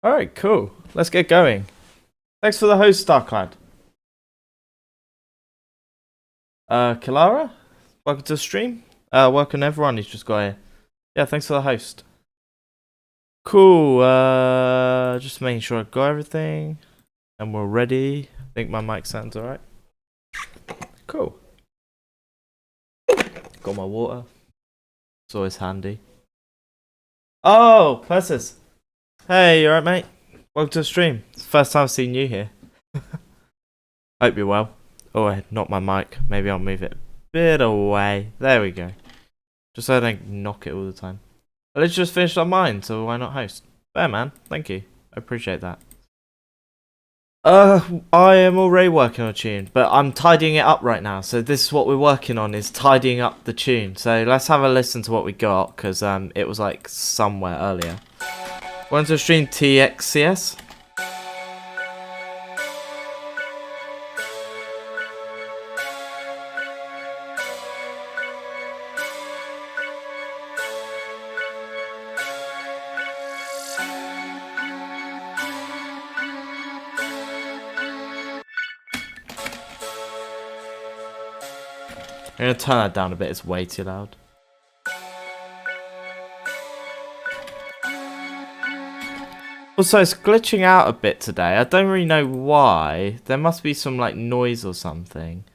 Alright, cool. Let's get going. Thanks for the host, Starclad. Kilara? Welcome to the stream. Welcome everyone who's just got here. Yeah, thanks for the host. Cool, just making sure I got everything. And we're ready. I think my mic sounds alright. Cool. Got my water. It's always handy. Oh, Persis. Hey, you alright, mate? Welcome to the stream. It's the first time I've seen you here. Hope you're well. Oh, not my mic. Maybe I'll move it a bit away. There we go. Just so I don't knock it all the time. But let's just finish on mine, so why not host? Fair, man. Thank you. I appreciate that. I am already working on a tune, but I'm tidying it up right now. So this is what we're working on, is tidying up the tune. So let's have a listen to what we got, because it was like somewhere earlier. Want to stream TXCS? gonna turn that down a bit, it's way too loud. Also, it's glitching out a bit today. I don't really know why. There must be some like noise or something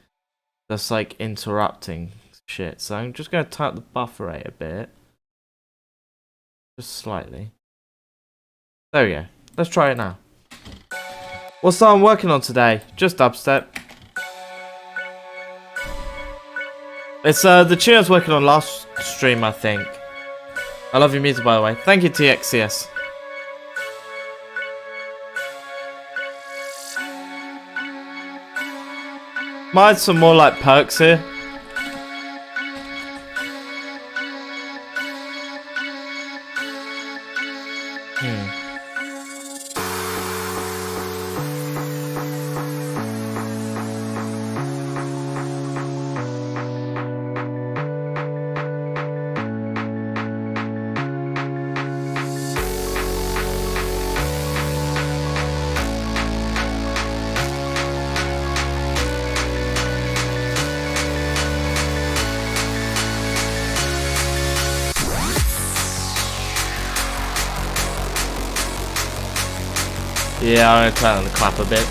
that's like interrupting shit. So I'm just gonna turn up the buffer rate a bit. Just slightly. There we go. Let's try it now. What's that I'm working on today? Just dubstep. It's the tune I was working on last stream, I think. I love your music, by the way. Thank you, TXCS. Might add some more like perks here. Yeah, I'm gonna turn on the clap a bit.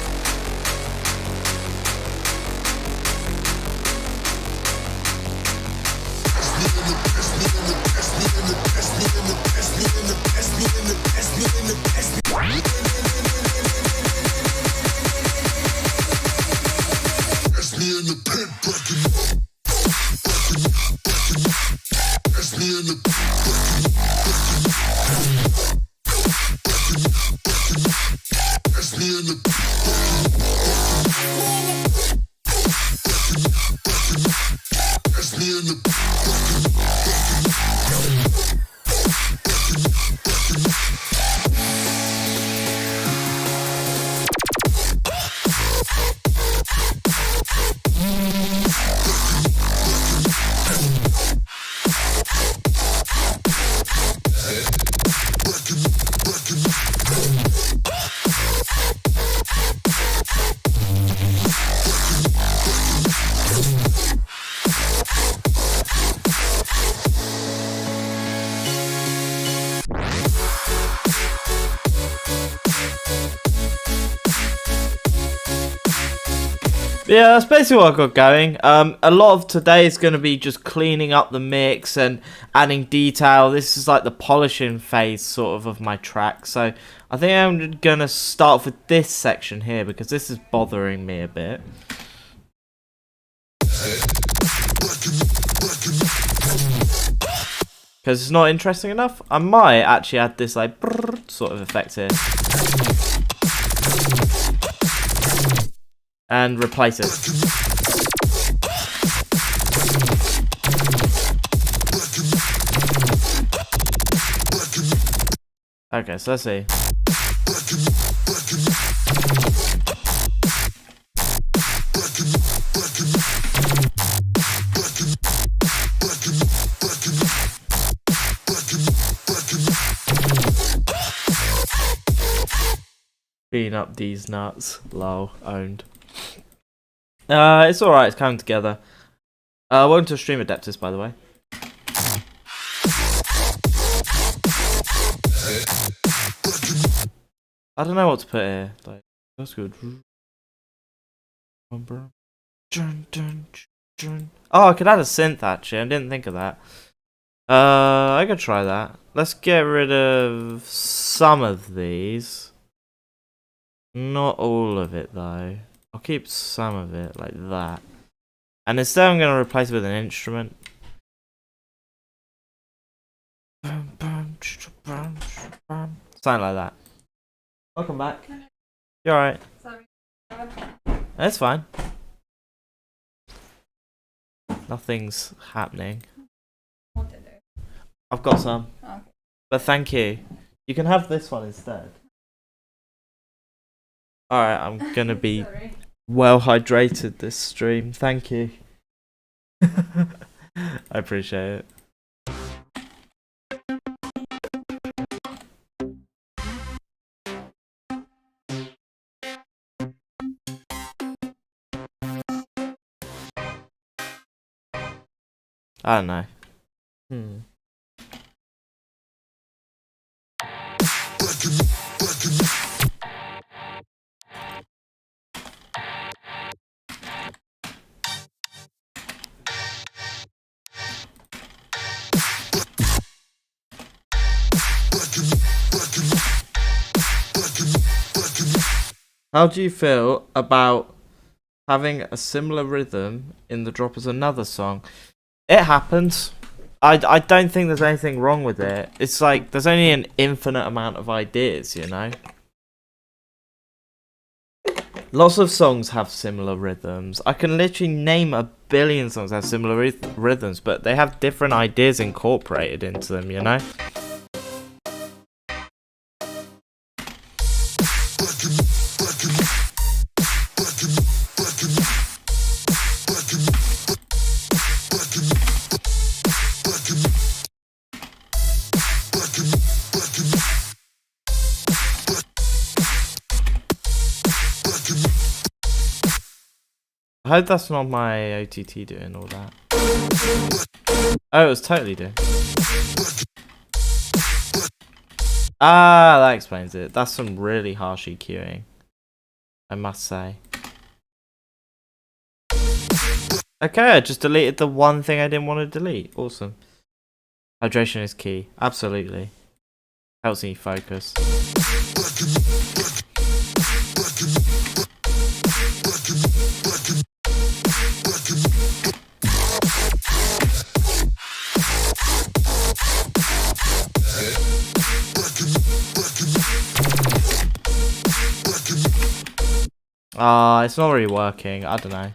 Yeah, that's basically what I've got going. A lot of today is going to be just cleaning up the mix and adding detail. This is like the polishing phase sort of my track. So I think I'm going to start with this section here because this is bothering me a bit. Because it's not interesting enough. I might actually add this like sort of effect here. And replace it. Okay, so let's see. Beating up these nuts. Lol. Owned. It's alright, it's coming together. Welcome to stream Adeptus, by the way. I don't know what to put here. Like, that's good. Oh, I could add a synth actually. I didn't think of that. I could try that. Let's get rid of some of these. Not all of it though. I'll keep some of it like that. And instead I'm going to replace it with an instrument. Something like that. Welcome back. You alright? Sorry. That's fine. Nothing's happening. What to do? I've got some. Okay. But thank you. You can have this one instead. Alright, I'm gonna be Sorry. well hydrated this stream. Thank you. I appreciate it. I don't know. How do you feel about having a similar rhythm in the drop as another song? It happens. I don't think there's anything wrong with it. It's like there's only an infinite amount of ideas, you know? Lots of songs have similar rhythms. I can literally name a billion songs that have similar rhythms, but they have different ideas incorporated into them, you know? I hope that's not my OTT doing all that. Oh, it was totally doing. Ah, that explains it. That's some really harsh EQing, I must say. Okay, I just deleted the one thing I didn't want to delete. Awesome. Hydration is key. Absolutely. Helps me focus. It's not really working. I don't know.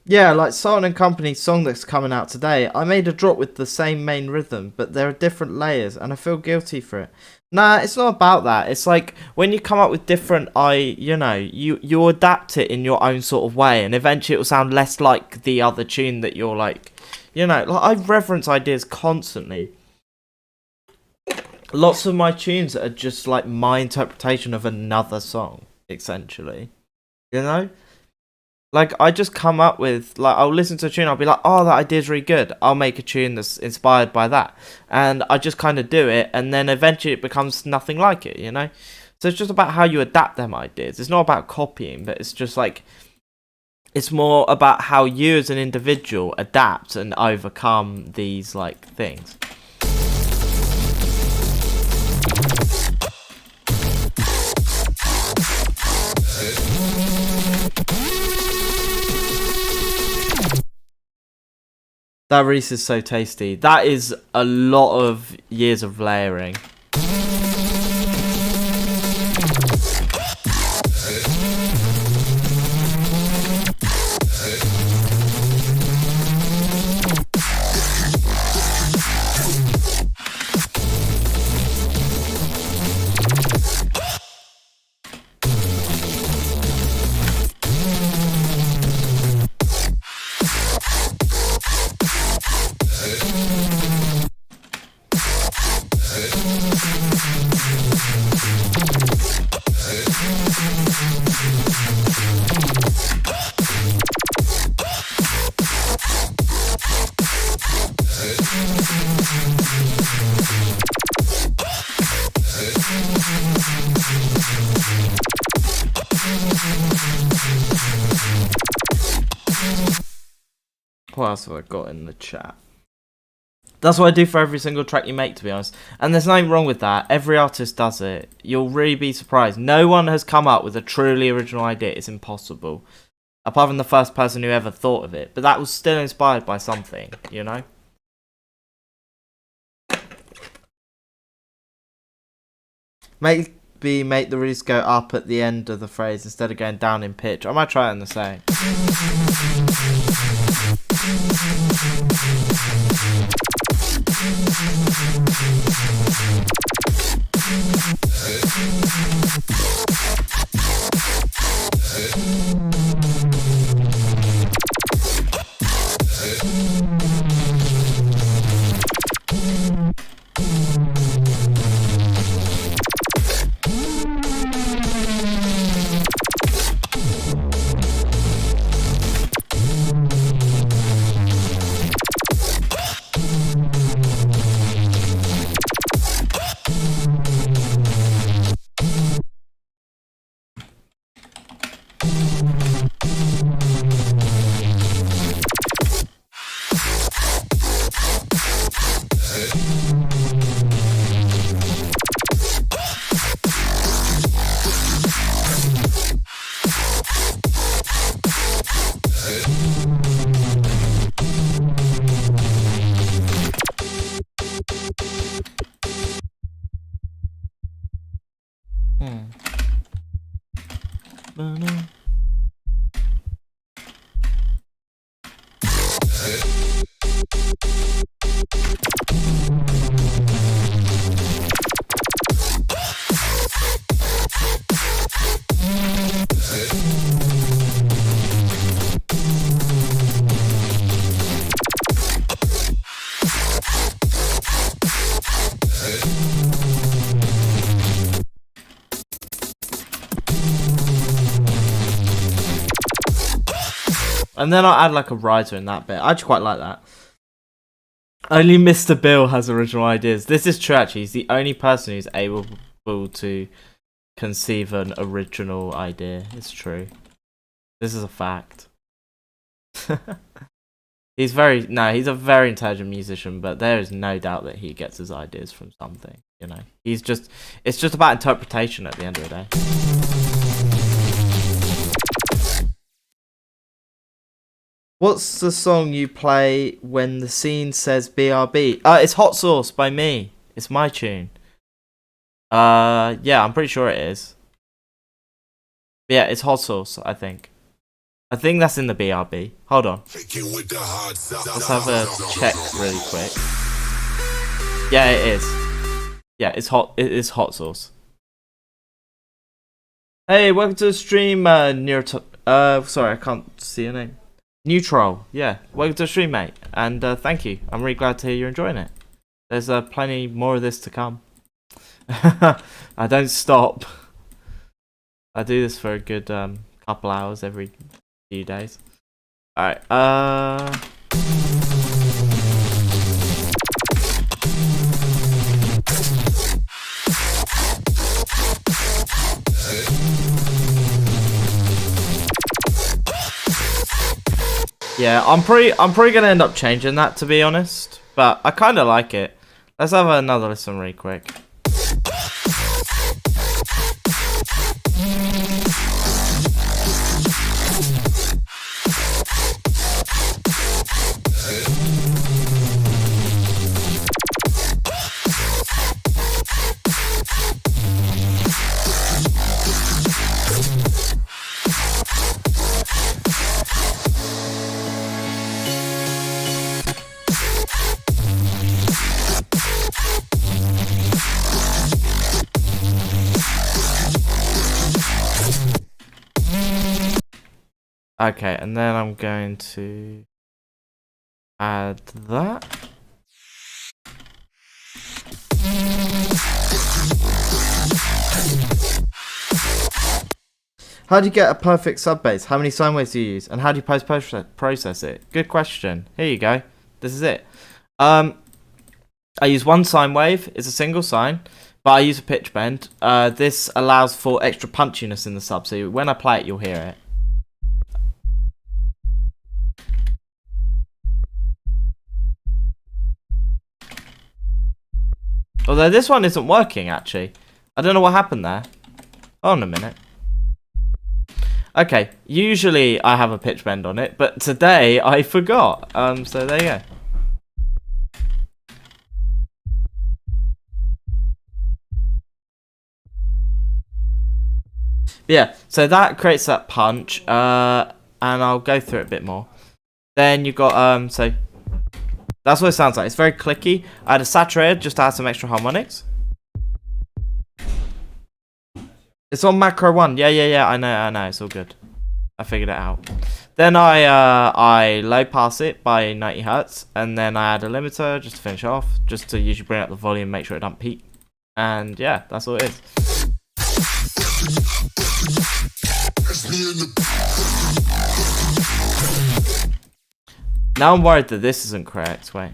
Yeah, like Salt and Company's song that's coming out today, I made a drop with the same main rhythm, but there are different layers, and I feel guilty for it. Nah, it's not about that. It's like when you come up with different, you adapt it in your own sort of way, and eventually it will sound less like the other tune that you're like, like I reference ideas constantly. Lots of my tunes are just like my interpretation of another song, essentially. You know? Like, I just come up with, like, I'll listen to a tune, I'll be like, oh, that idea's really good. I'll make a tune that's inspired by that. And I just kind of do it, and then eventually it becomes nothing like it, you know? So it's just about how you adapt them ideas. It's not about copying, but it's just like, it's more about how you as an individual adapt and overcome these, like, things. That Reese is so tasty. That is a lot of years of layering. What else have I got in the chat? That's what I do for every single track you make, to be honest. And there's nothing wrong with that. Every artist does it. You'll really be surprised. No one has come up with a truly original idea. It's impossible. Apart from the first person who ever thought of it. But that was still inspired by something, you know? Maybe make the reeds go up at the end of the phrase instead of going down in pitch. I might try it in the same. And then I'll add like a riser in that bit. I actually quite like that. Only Mr. Bill has original ideas. This is true actually. He's the only person who's able to conceive an original idea. It's true. This is a fact. He's a very intelligent musician, but there is no doubt that he gets his ideas from something, you know. It's just about interpretation at the end of the day. What's the song you play when the scene says BRB? It's Hot Sauce by me. It's my tune. Yeah, I'm pretty sure it is. Yeah, it's Hot Sauce, I think. I think that's in the BRB. Hold on. Let's have a check really quick. Yeah, it is. Yeah, it's hot. It is Hot Sauce. Hey, welcome to the stream, sorry, I can't see your name. Neutral, yeah. Welcome to the stream, mate. And thank you. I'm really glad to hear you're enjoying it. There's plenty more of this to come. I don't stop. I do this for a good couple hours every few days. Alright, yeah, I'm probably gonna end up changing that, to be honest. But I kinda like it. Let's have another listen really quick. Okay, and then I'm going to add that. How do you get a perfect sub bass? How many sine waves do you use? And how do you post-process it? Good question. Here you go. This is it. I use one sine wave. It's a single sine, but I use a pitch bend. This allows for extra punchiness in the sub, so when I play it, you'll hear it. Although this one isn't working, actually. I don't know what happened there. Hold on a minute. Okay, usually I have a pitch bend on it, but today I forgot. So there you go. Yeah, so that creates that punch, and I'll go through it a bit more. Then you've got, so that's what it sounds like. It's very clicky. I had a saturated just to add some extra harmonics. It's on macro 1. Yeah, I know, it's all good. I figured it out. Then I low pass it by 90 hertz, and then I add a limiter just to finish off, just to usually bring up the volume, make sure it don't peak. And yeah, that's all it is. Now I'm worried that this isn't correct. Wait.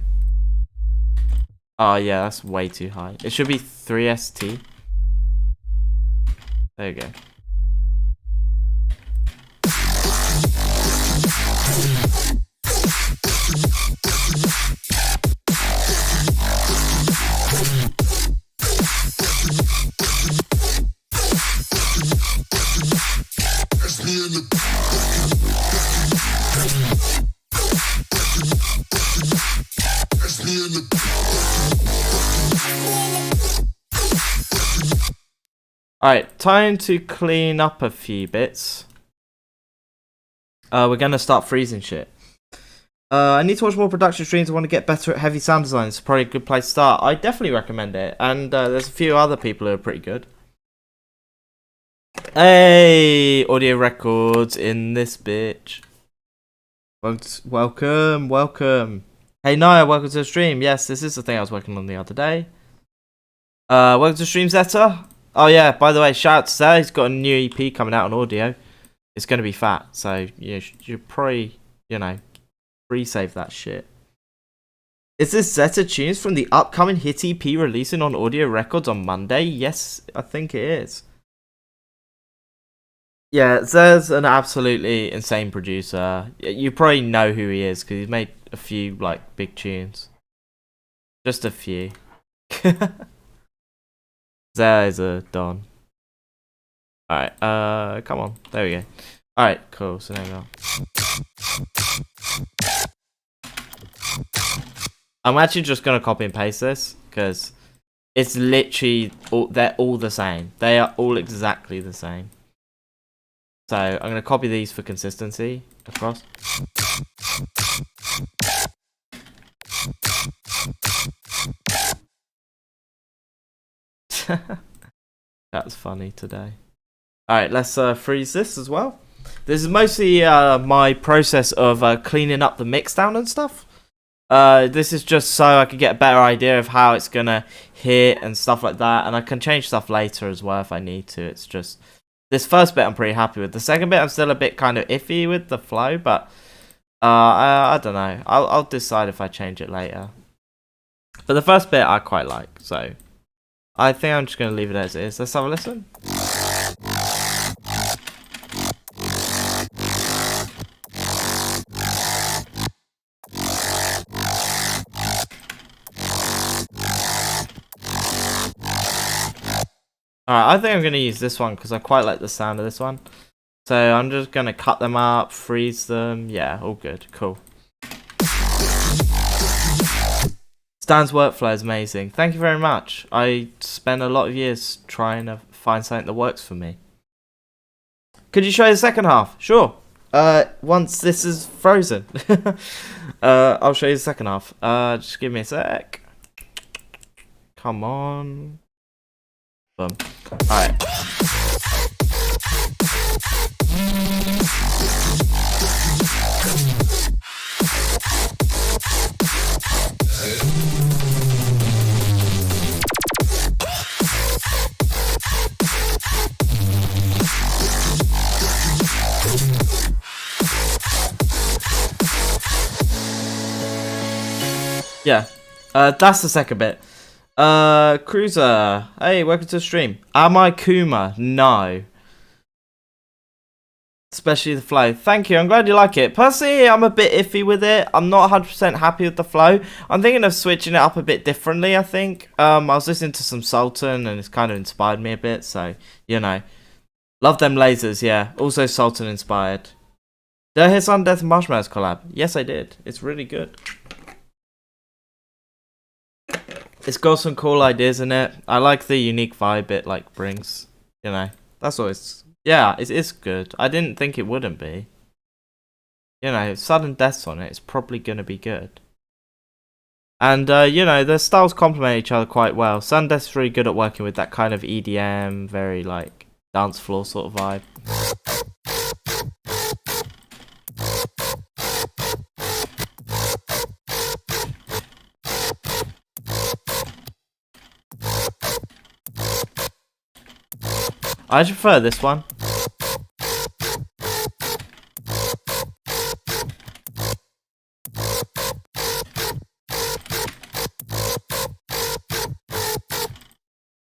Oh yeah, that's way too high. It should be 3ST. There you go. Alright, time to clean up a few bits. We're gonna start freezing shit. I need to watch more production streams. I want to get better at heavy sound design. It's probably a good place to start. I definitely recommend it. And there's a few other people who are pretty good. Hey, audio records in this bitch. Welcome. Hey, Naya, welcome to the stream. Yes, this is the thing I was working on the other day. Welcome to Stream Zeta. Oh yeah, by the way, shout out to Zeta. He's got a new EP coming out on audio. It's going to be fat, so you should probably, pre-save that shit. Is this Zeta tunes from the upcoming hit EP releasing on audio records on Monday? Yes, I think it is. Yeah, Zeta's an absolutely insane producer. You probably know who he is, because he's made a few, big tunes. Just a few. Zeta is a don. Alright, come on. There we go. Alright, cool. So there we go. I'm actually just going to copy and paste this, because it's literally, they're all the same. They are all exactly the same. So, I'm going to copy these for consistency across. That's funny today. Alright, let's freeze this as well. This is mostly my process of cleaning up the mix down and stuff. This is just so I can get a better idea of how it's going to hit and stuff like that. And I can change stuff later as well if I need to. It's just, this first bit I'm pretty happy with. The second bit I'm still a bit kind of iffy with the flow, but I don't know. I'll decide if I change it later. But the first bit I quite like, so I think I'm just going to leave it as it is. Let's have a listen. Alright, I think I'm going to use this one because I quite like the sound of this one. So I'm just going to cut them up, freeze them. Yeah, all good. Cool. Stan's workflow is amazing. Thank you very much. I spent a lot of years trying to find something that works for me. Could you show the second half? Sure. Once this is frozen. I'll show you the second half. Just give me a sec. Come on. Boom. Alright. Yeah. That's the second bit. Cruiser. Hey, welcome to the stream. Am I Kuma? No. Especially the flow. Thank you. I'm glad you like it. Personally, I'm a bit iffy with it. I'm not 100% happy with the flow. I'm thinking of switching it up a bit differently, I think. I was listening to some Sultan and it's kind of inspired me a bit. So, you know. Love them lasers, yeah. Also Sultan inspired. Did I hear Sun Death and Marshmallows collab? Yes, I did. It's really good. It's got some cool ideas in it. I like the unique vibe it like brings. You know. That's always... Yeah, it's good. I didn't think it wouldn't be. You know, sudden deaths on it, it's probably going to be good. And, you know, the styles complement each other quite well. Sudden Death's really good at working with that kind of EDM, very, like, dance floor sort of vibe. I prefer this one.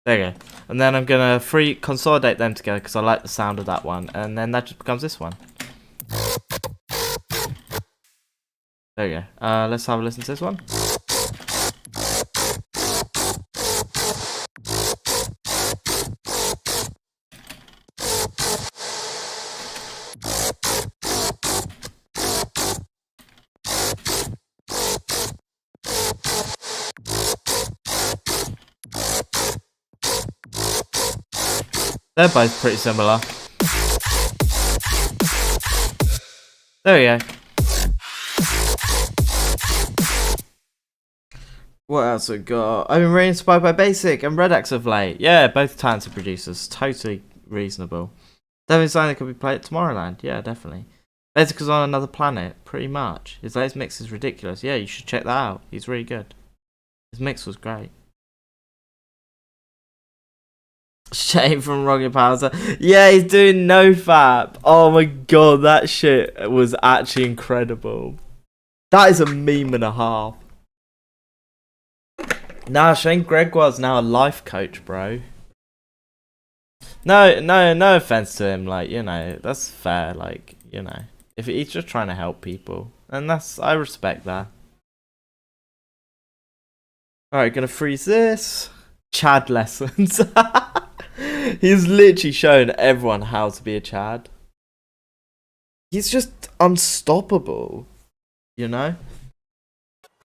There you go. And then I'm going to consolidate them together because I like the sound of that one. And then that just becomes this one. There you go. Let's have a listen to this one. They're both pretty similar. There we go. What else we got? I've been really inspired by Basic and Red Axe of late. Yeah, both talented producers. Totally reasonable. Definitely something that could be played at Tomorrowland. Yeah, definitely. Basic is on another planet, pretty much. His latest mix is ridiculous. Yeah, you should check that out. He's really good. His mix was great. Shane from Rocket Power. Yeah, he's doing NoFap. Oh my god, that shit was actually incredible. That is a meme and a half. Nah, Shane Gregoire's now a life coach, bro. No offense to him. Like, you know, that's fair. Like, you know, if he's just trying to help people, and I respect that. All right, gonna freeze this. Chad lessons. He's literally shown everyone how to be a Chad. He's just unstoppable, you know?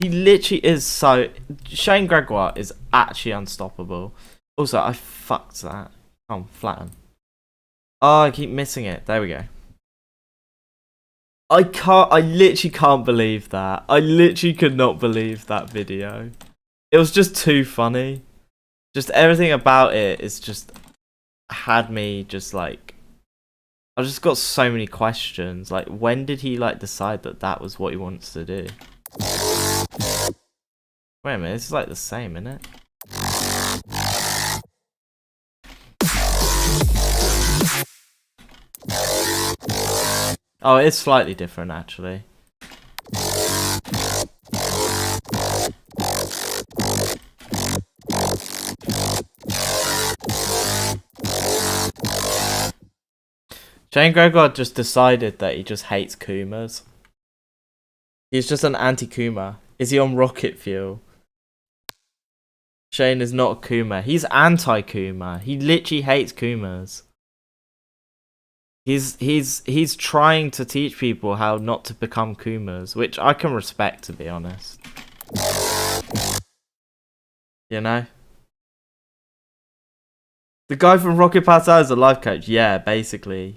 He literally is so... Shane Gregoire is actually unstoppable. Also, I fucked that. Oh, flatten. Oh, I keep missing it. There we go. I literally can't believe that. I literally could not believe that video. It was just too funny. Just everything about it is just... had me just like... I've just got so many questions. Like, when did he like decide that that was what he wants to do? Wait a minute, this is like the same, isn't it? Oh, it's slightly different actually. Shane Gregoire just decided that he just hates Kumas. He's just an anti-Kuma. Is he on rocket fuel? Shane is not a Kuma. He's anti-Kuma. He literally hates Kumas. He's trying to teach people how not to become Kumas, which I can respect, to be honest. You know? The guy from Rocket Pass is a life coach. Yeah, basically.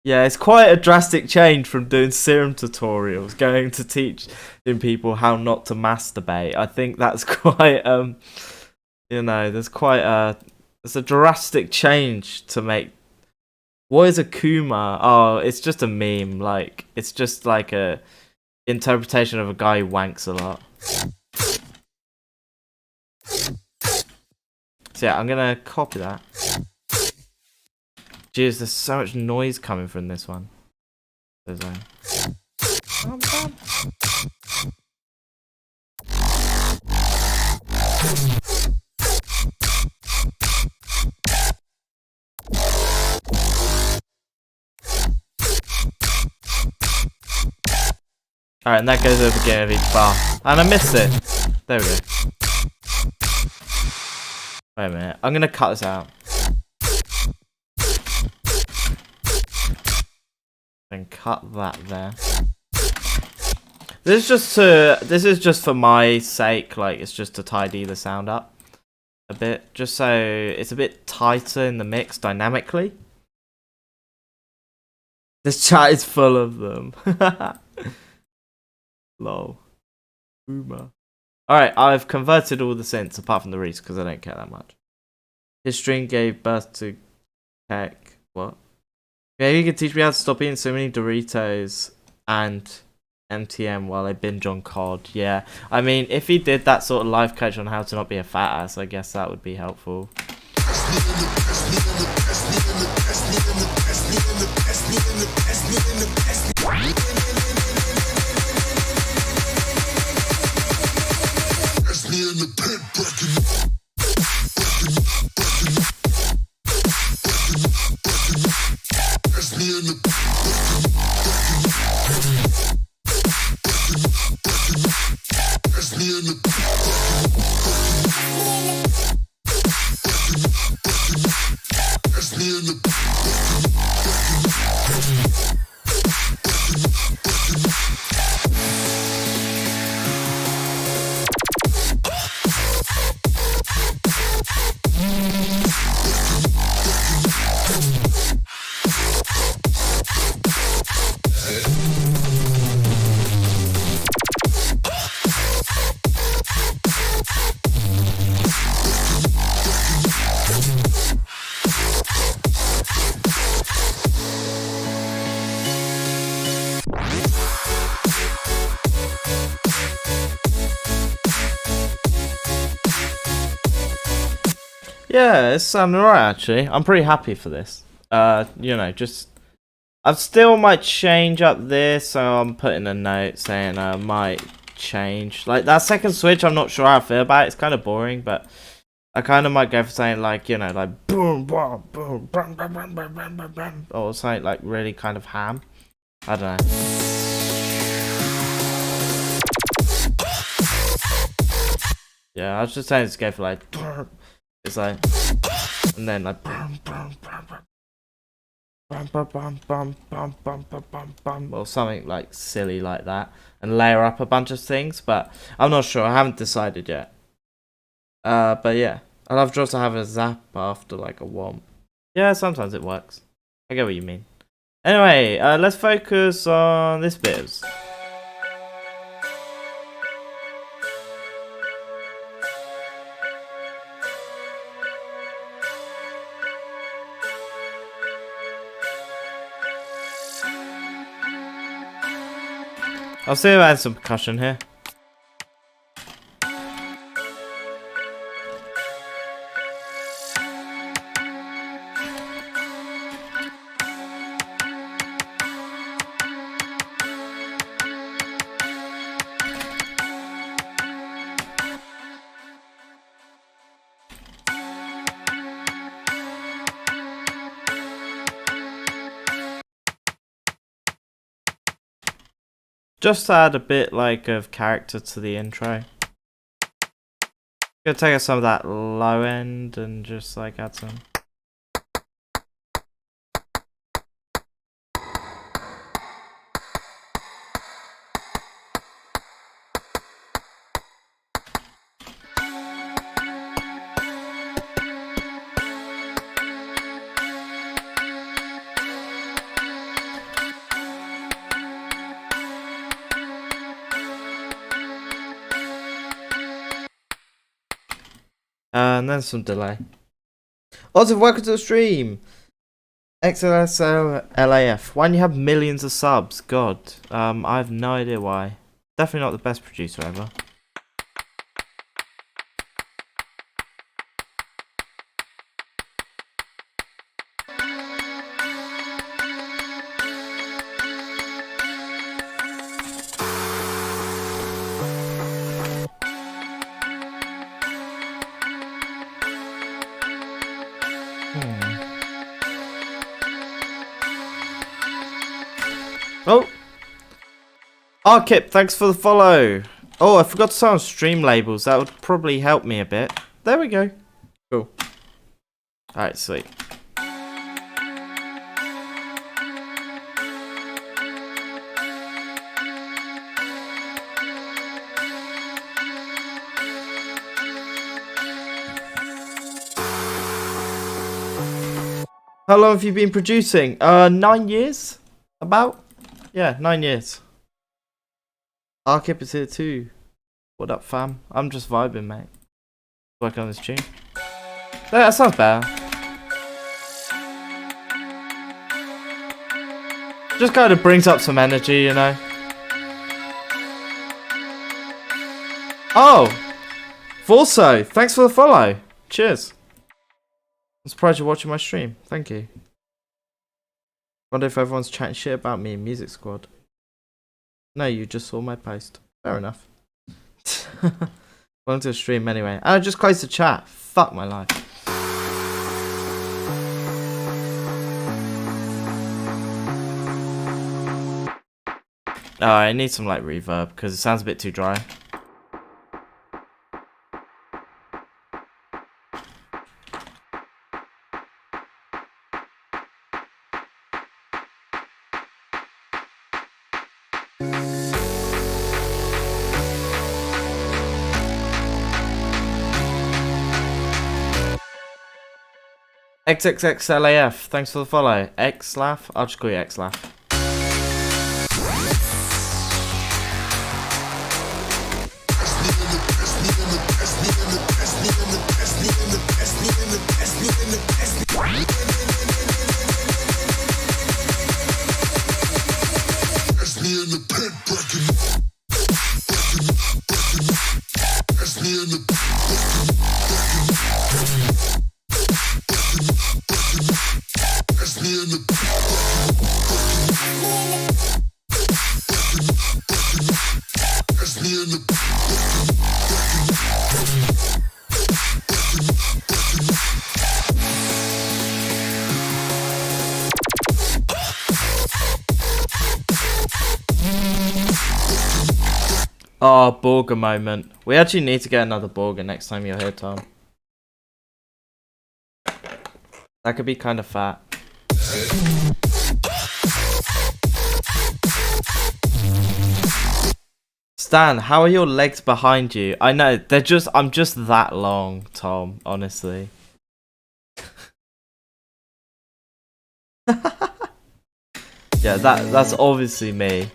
Yeah, it's quite a drastic change from doing serum tutorials, going to teaching people how not to masturbate. I think that's quite, you know, there's a drastic change to make. What is a Kuma? Oh, it's just a meme. Like, it's just like a interpretation of a guy who wanks a lot. So yeah, I'm gonna copy that. Jeez, there's so much noise coming from this one. Alright, and that goes over the beginning of each bar. And I missed it. There we go. Wait a minute. I'm gonna cut this out. Then cut that there. This is just for my sake, like it's just to tidy the sound up a bit, just so it's a bit tighter in the mix dynamically. This chat is full of them. Lol. Boomer. Alright, I've converted all the synths apart from the Reese because I don't care that much. His stream gave birth to tech. What? Maybe you could teach me how to stop eating so many Doritos and MTM while I binge on COD. Yeah, I mean, if he did that sort of life coach on how to not be a fat ass, I guess that would be helpful. Yeah, it's sounding alright actually. I'm pretty happy for this. You know, just I still might change up this, so I'm putting a note saying I might change. Like that second switch, I'm not sure how I feel about it. It's kind of boring, but I kind of might go for saying like, you know, like boom, boom, boom, boom, boom, boom, boom, boom, boom, boom, or something like really kind of ham. I don't know. Yeah, I was just saying to go for like. It's like, and then like, or something like silly like that, and layer up a bunch of things. But I'm not sure. I haven't decided yet. But yeah, I love just to have a zap after like a womp. Yeah, sometimes it works. I get what you mean. Anyway, let's focus on this bit. I'll see if I add some percussion here. Just to add a bit like of character to the intro. Gonna take out some of that low end and just like add some. And then some delay. Also, welcome to the stream. XLSLAF. Why do you have millions of subs? God, I have no idea why. Definitely not the best producer ever. Oh! Arkip, thanks for the follow. Oh, I forgot to say on stream labels. That would probably help me a bit. There we go. Cool. Alright, sweet. How long have you been producing? 9 years? About? Yeah, 9 years. Arkip is here too. What up, fam? I'm just vibing, mate. Work on this tune. That sounds better. Just kind of brings up some energy, you know. Oh! Vorso, thanks for the follow. Cheers. I'm surprised you're watching my stream. Thank you. Wonder if everyone's chatting shit about me in Music Squad. No, you just saw my post. Fair enough. Welcome to the stream anyway. I just closed the chat. Fuck my life. Oh, I need some like reverb because it sounds a bit too dry. XXXLAF, thanks for the follow. XLAF, I'll just call you XLAF. Oh, Borger moment. We actually need to get another Borger next time you're here, Tom. That could be kind of fat. Stan, how are your legs behind you? I know, I'm just that long, Tom, honestly. Yeah, that's obviously me.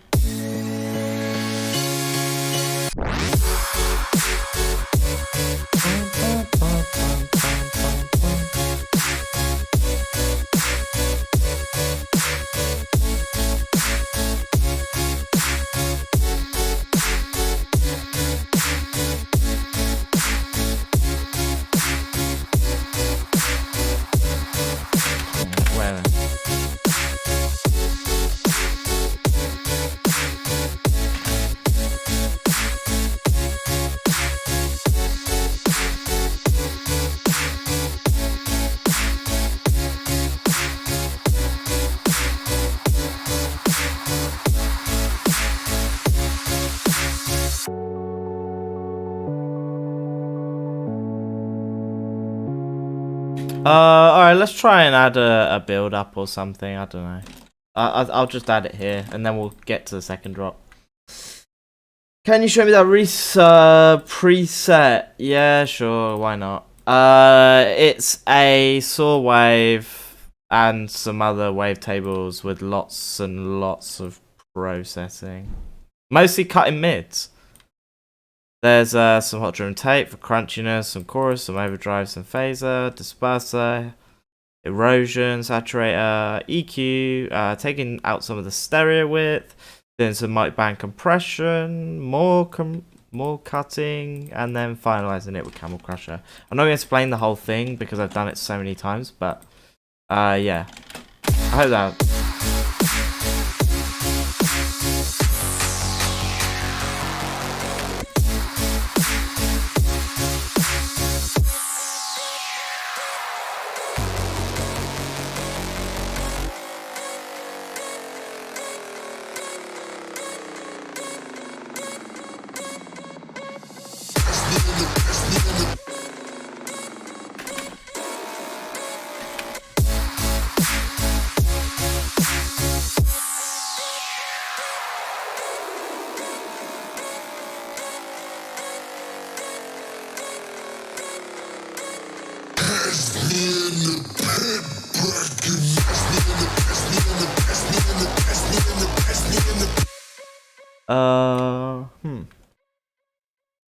Alright, let's try and add a build up or something. I don't know. I'll just add it here and then we'll get to the second drop. Can you show me that preset? Yeah, sure, why not? It's a saw wave and some other wavetables with lots and lots of processing. Mostly cutting mids. There's some hot drum tape for crunchiness, some chorus, some overdrive, some phaser, disperser, erosion, saturator, EQ, taking out some of the stereo width, then some mic band compression, more cutting, and then finalizing it with Camel Crusher. I'm not going to explain the whole thing because I've done it so many times, but yeah. I hope that... Oh,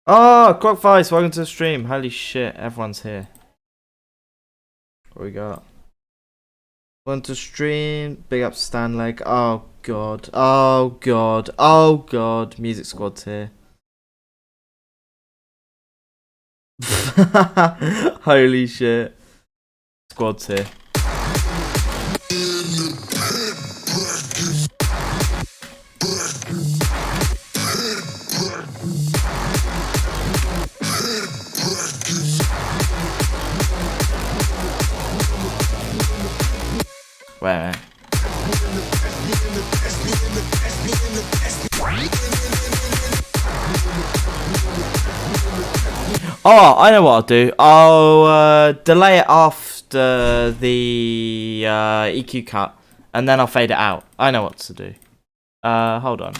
Crockface, welcome to the stream. Holy shit, everyone's here. What we got? Welcome to stream. Big up Stanleg. Oh god. Oh god. Oh god. Music Squad's here. Holy shit. Squad's here. Wait. Oh, I know what I'll do. I'll delay it after the EQ cut, and then I'll fade it out. I know what to do. Hold on.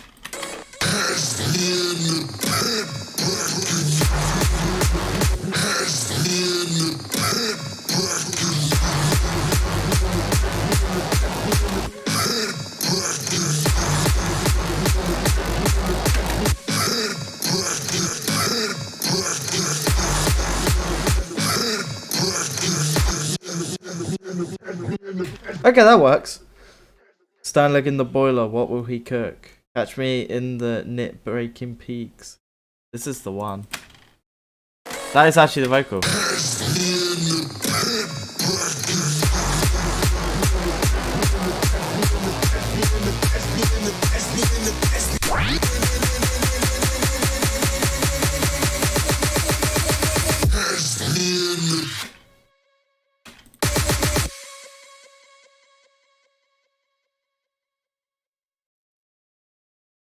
Okay, that works. Stanleg in the boiler, what will he cook? Catch me in the knit breaking peaks. This is the one. That is actually the vocal.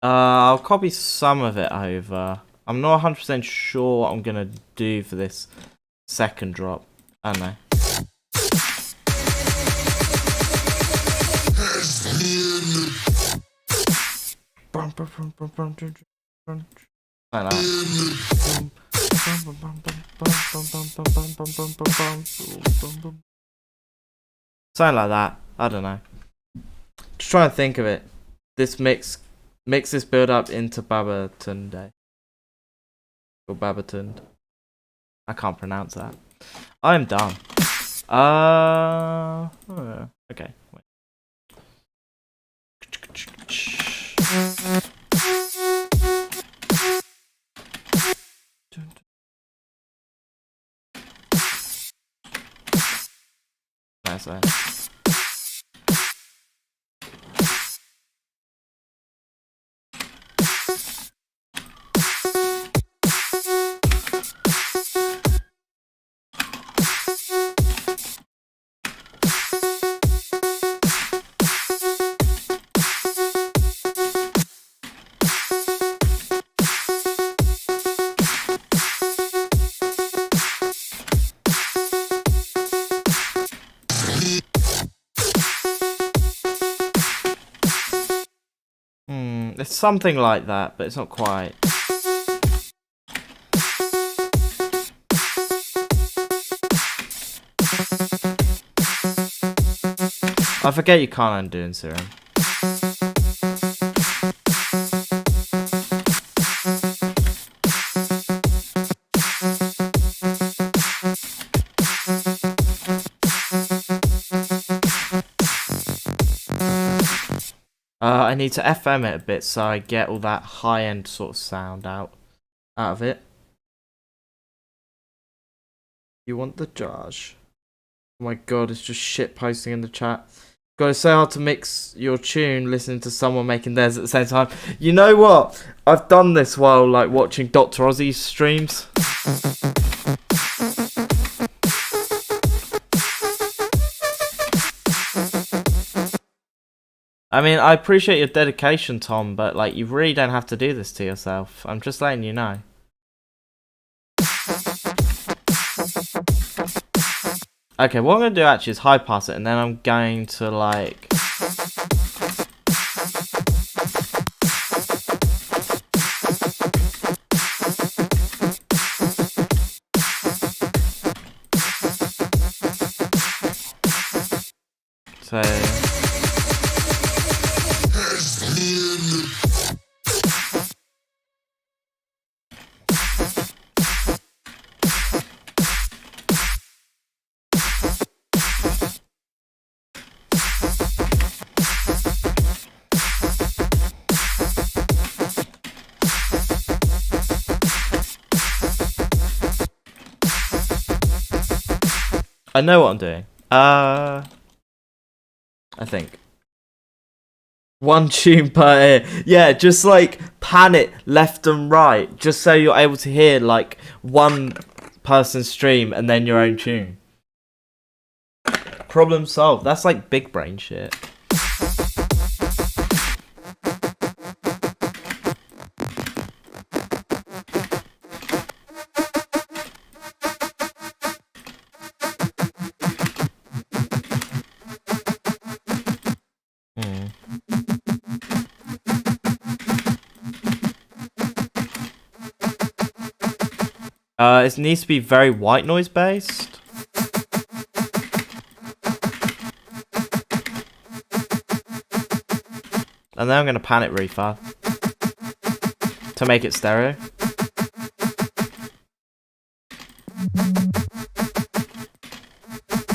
I'll copy some of it over. I'm not 100% sure what I'm gonna do for this second drop. I don't know. Like that. Something like that. I don't know. Just trying to think of it. This mix this build up into Babatunde. Or Babatund. I can't pronounce that. I'm done. Okay. Wait. That's that. It's something like that, but it's not quite. I forget you can't undo in Serum. I need to FM it a bit so I get all that high-end sort of sound out of it. You want the Josh? Oh my god, it's just shit posting in the chat. God, it's so hard to mix your tune listening to someone making theirs at the same time. You know what? I've done this while like watching Dr. Ozzy's streams. I mean, I appreciate your dedication, Tom, but like, you really don't have to do this to yourself. I'm just letting you know. Okay, what I'm going to do actually is high pass it, and then I'm going to like... So... I know what I'm doing. I think. One tune per ear. Yeah, just like pan it left and right, just so you're able to hear like one person's stream and then your own tune. Problem solved. That's like big brain shit. It needs to be very white noise based. And then I'm going to pan it really far to make it stereo.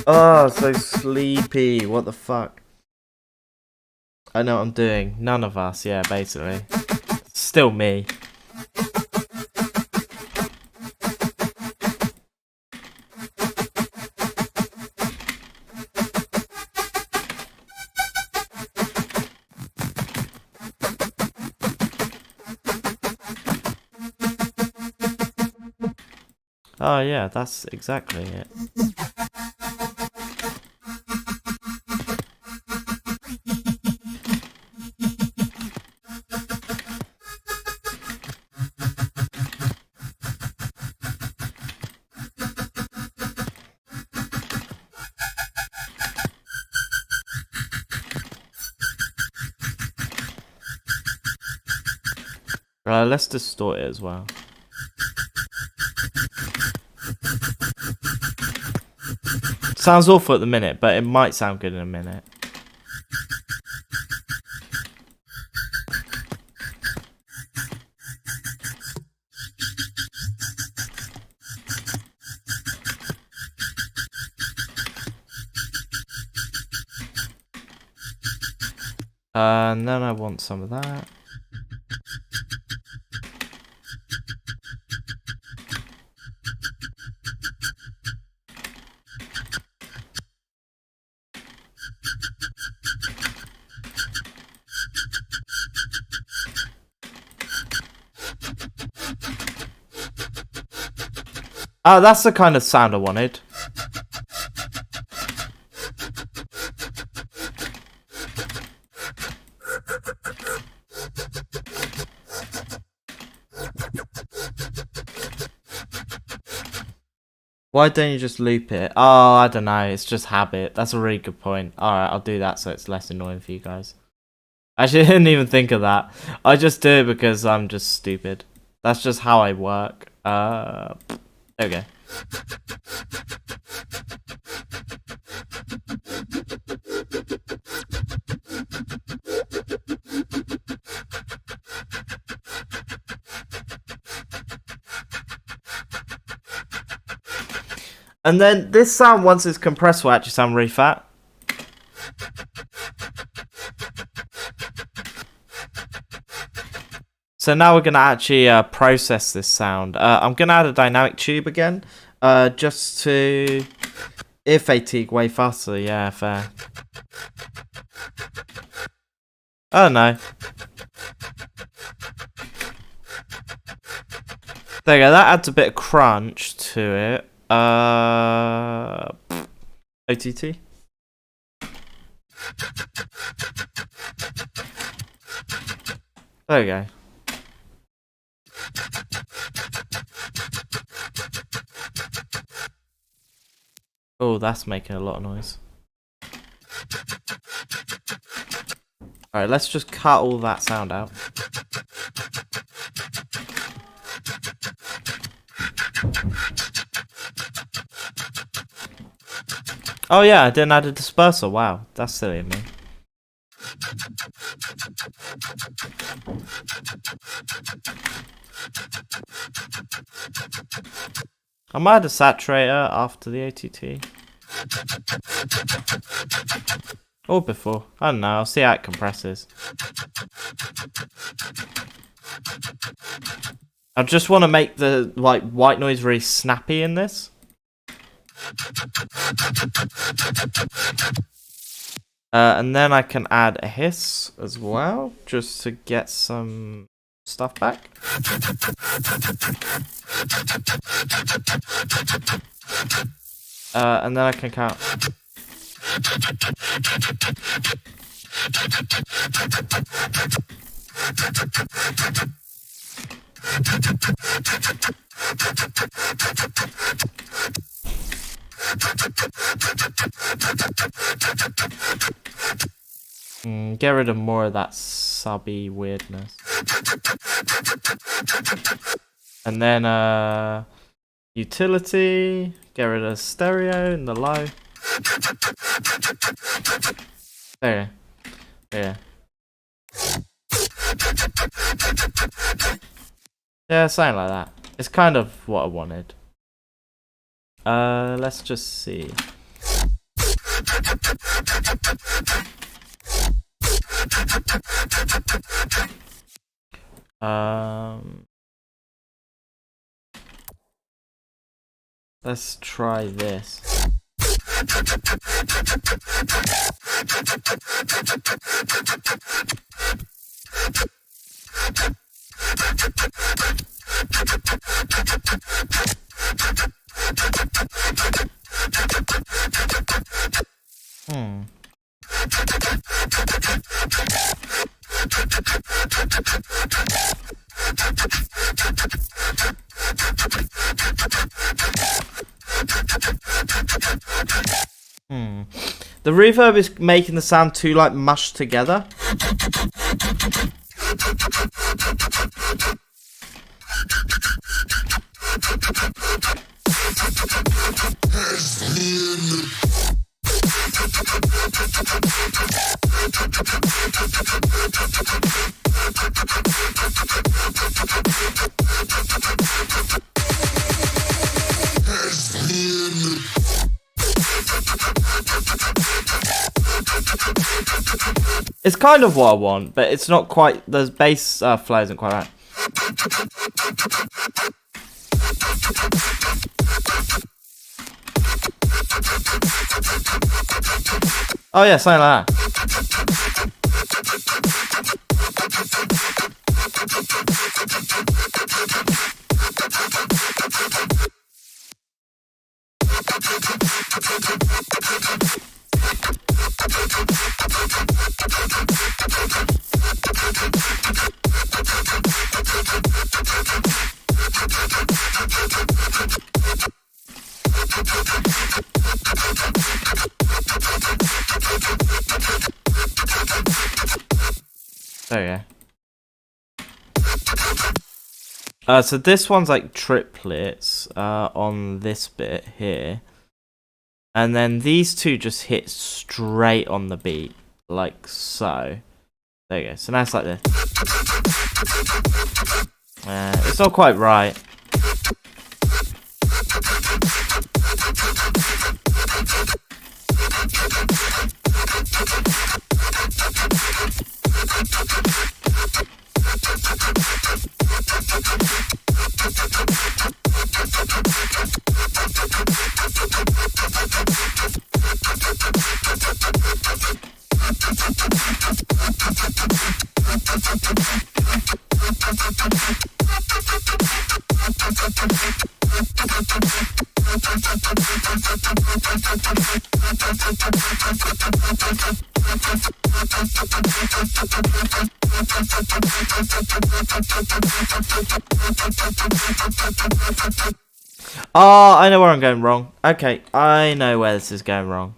Oh, so sleepy. What the fuck? I know what I'm doing. None of us, yeah, basically. Still me. Oh yeah, that's exactly it. Right, let's distort it as well. Sounds awful at the minute, but it might sound good in a minute. And then I want some of that. Oh, that's the kind of sound I wanted. Why don't you just loop it? Oh, I don't know. It's just habit. That's a really good point. Alright, I'll do that so it's less annoying for you guys. Actually, I didn't even think of that. I just do it because I'm just stupid. That's just how I work. There we go. And then this sound, once it's compressed, will actually sound really fat. So now we're going to actually process this sound. I'm going to add a dynamic tube again, just to ear fatigue way faster. Yeah, fair. Oh no. There you go, that adds a bit of crunch to it. OTT. There you go. Oh, that's making a lot of noise. Alright, let's just cut all that sound out. Oh yeah, I didn't add a disperser. Wow, that's silly of me. I might add a saturator after the ATT. Or before. I don't know, I'll see how it compresses. I just want to make the white noise really snappy in this. And then I can add a hiss as well, just to get some stuff back. And then I can count. Get rid of more of that subby weirdness. And then utility, get rid of stereo in the low. There you go. Yeah. Yeah, something like that. It's kind of what I wanted. Let's just see. Let's try this. The reverb is making the sound too like mushed together. It's kind of what I want, but it's not quite. The bass flow isn't quite right. Oh yeah, something like that. There you go. So this one's like triplets on this bit here. And then these two just hit straight on the beat, like so. There you go. So now it's like this. It's not quite right. Oh, I know where I'm going wrong. Okay, I know where this is going wrong.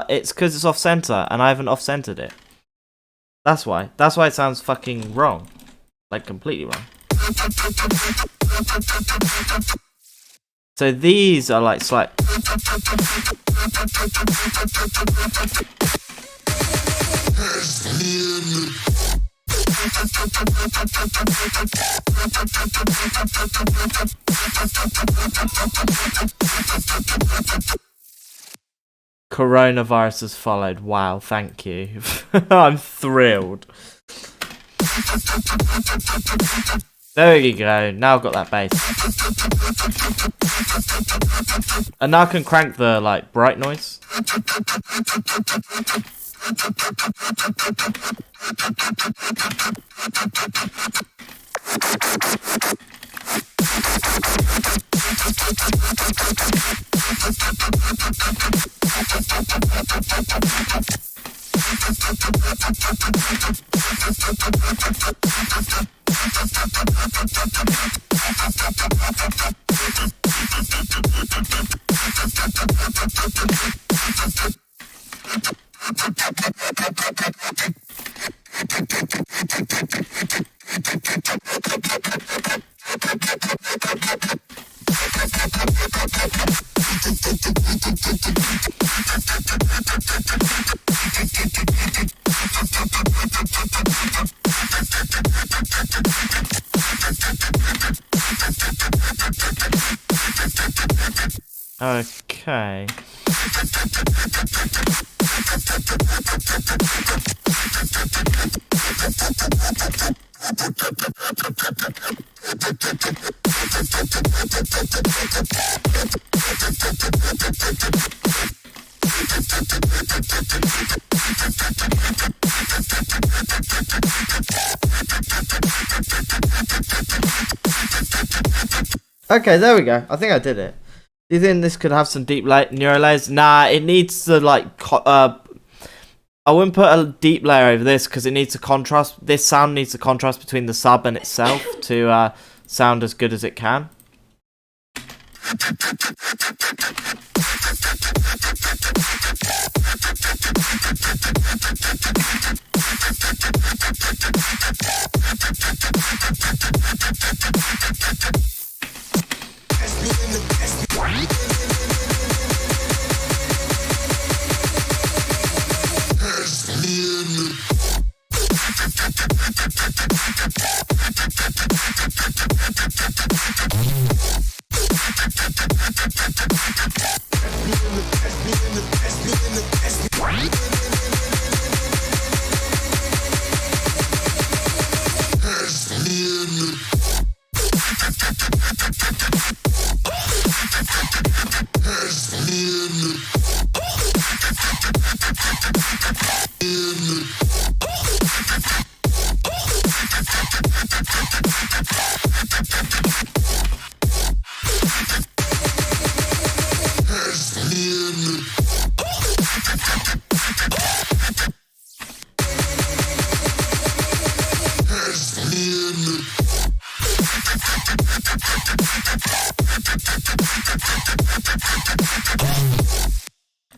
It's because it's off-center, and I haven't off-centered it. That's why. That's why it sounds fucking wrong. Like, completely wrong. So these are like slight... Coronavirus has followed. Wow, thank you. I'm thrilled. There you go. Now I've got that bass. And now I can crank the, like, bright noise. Okay. Okay, there we go. I think I did it. Do you think this could have some deep neural layers? Nah, it needs to, like, I wouldn't put a deep layer over this because it needs a contrast. This sound needs a contrast between the sub and itself to sound as good as it can.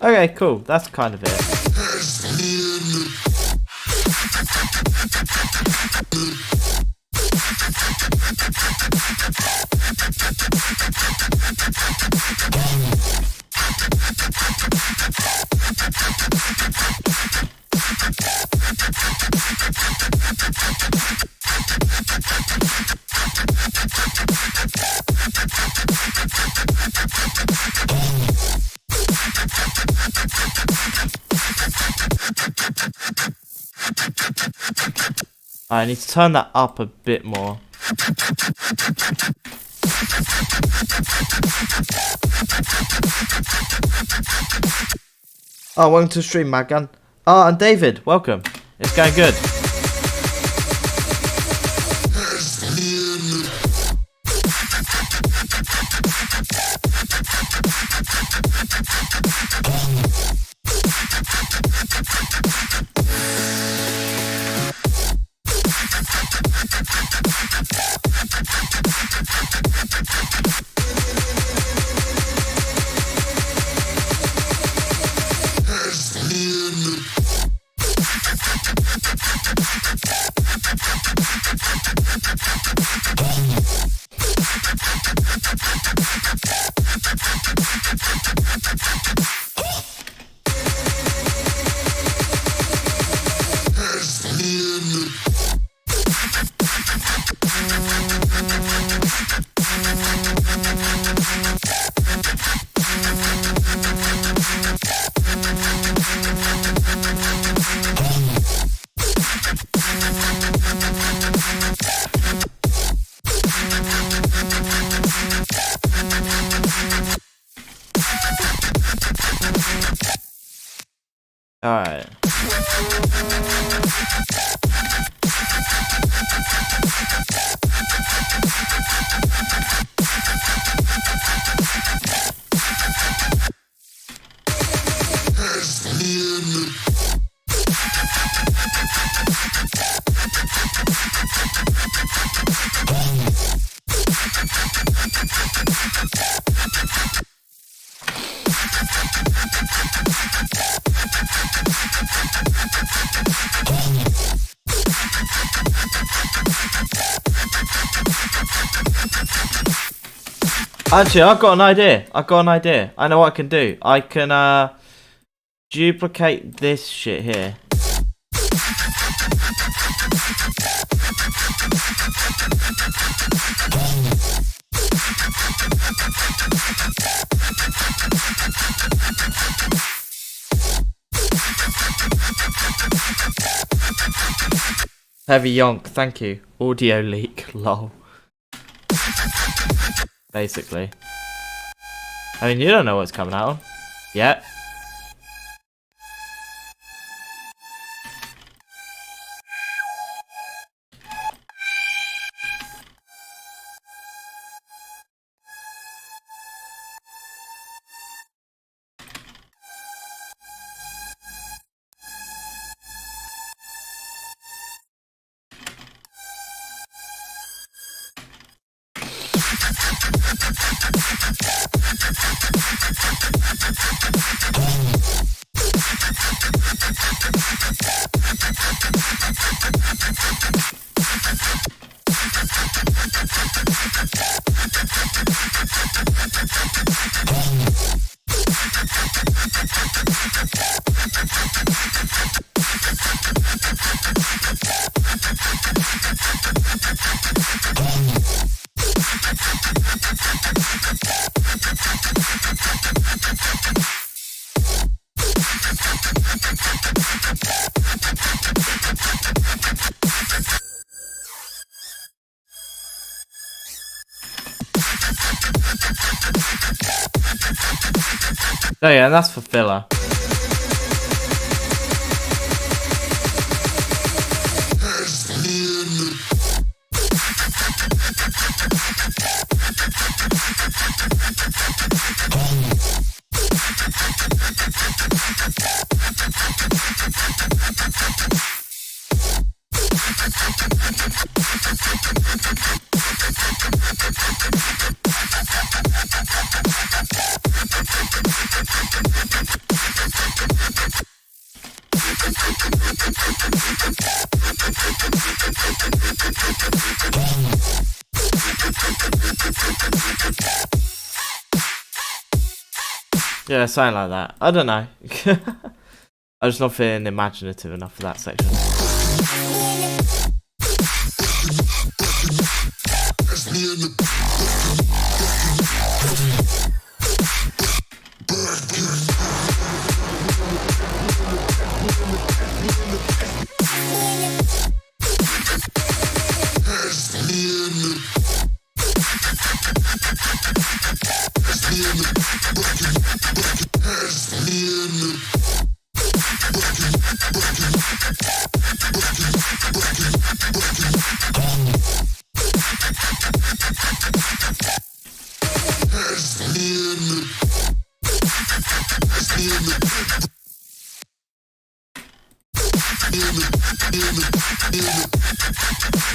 Okay, cool. That's kind of it. I need to turn that up a bit more. Oh, welcome to the stream, Madgun. Oh, and David, welcome. It's going good. Alright. Actually, I've got an idea. I know what I can do. I can duplicate this shit here. Heavy yonk, thank you. Audio leak, lol. Basically. I mean, you don't know what's coming out on. Yet. Oh yeah, and that's for filler. Yeah, something like that. I don't know. I'm just not feeling imaginative enough for that section.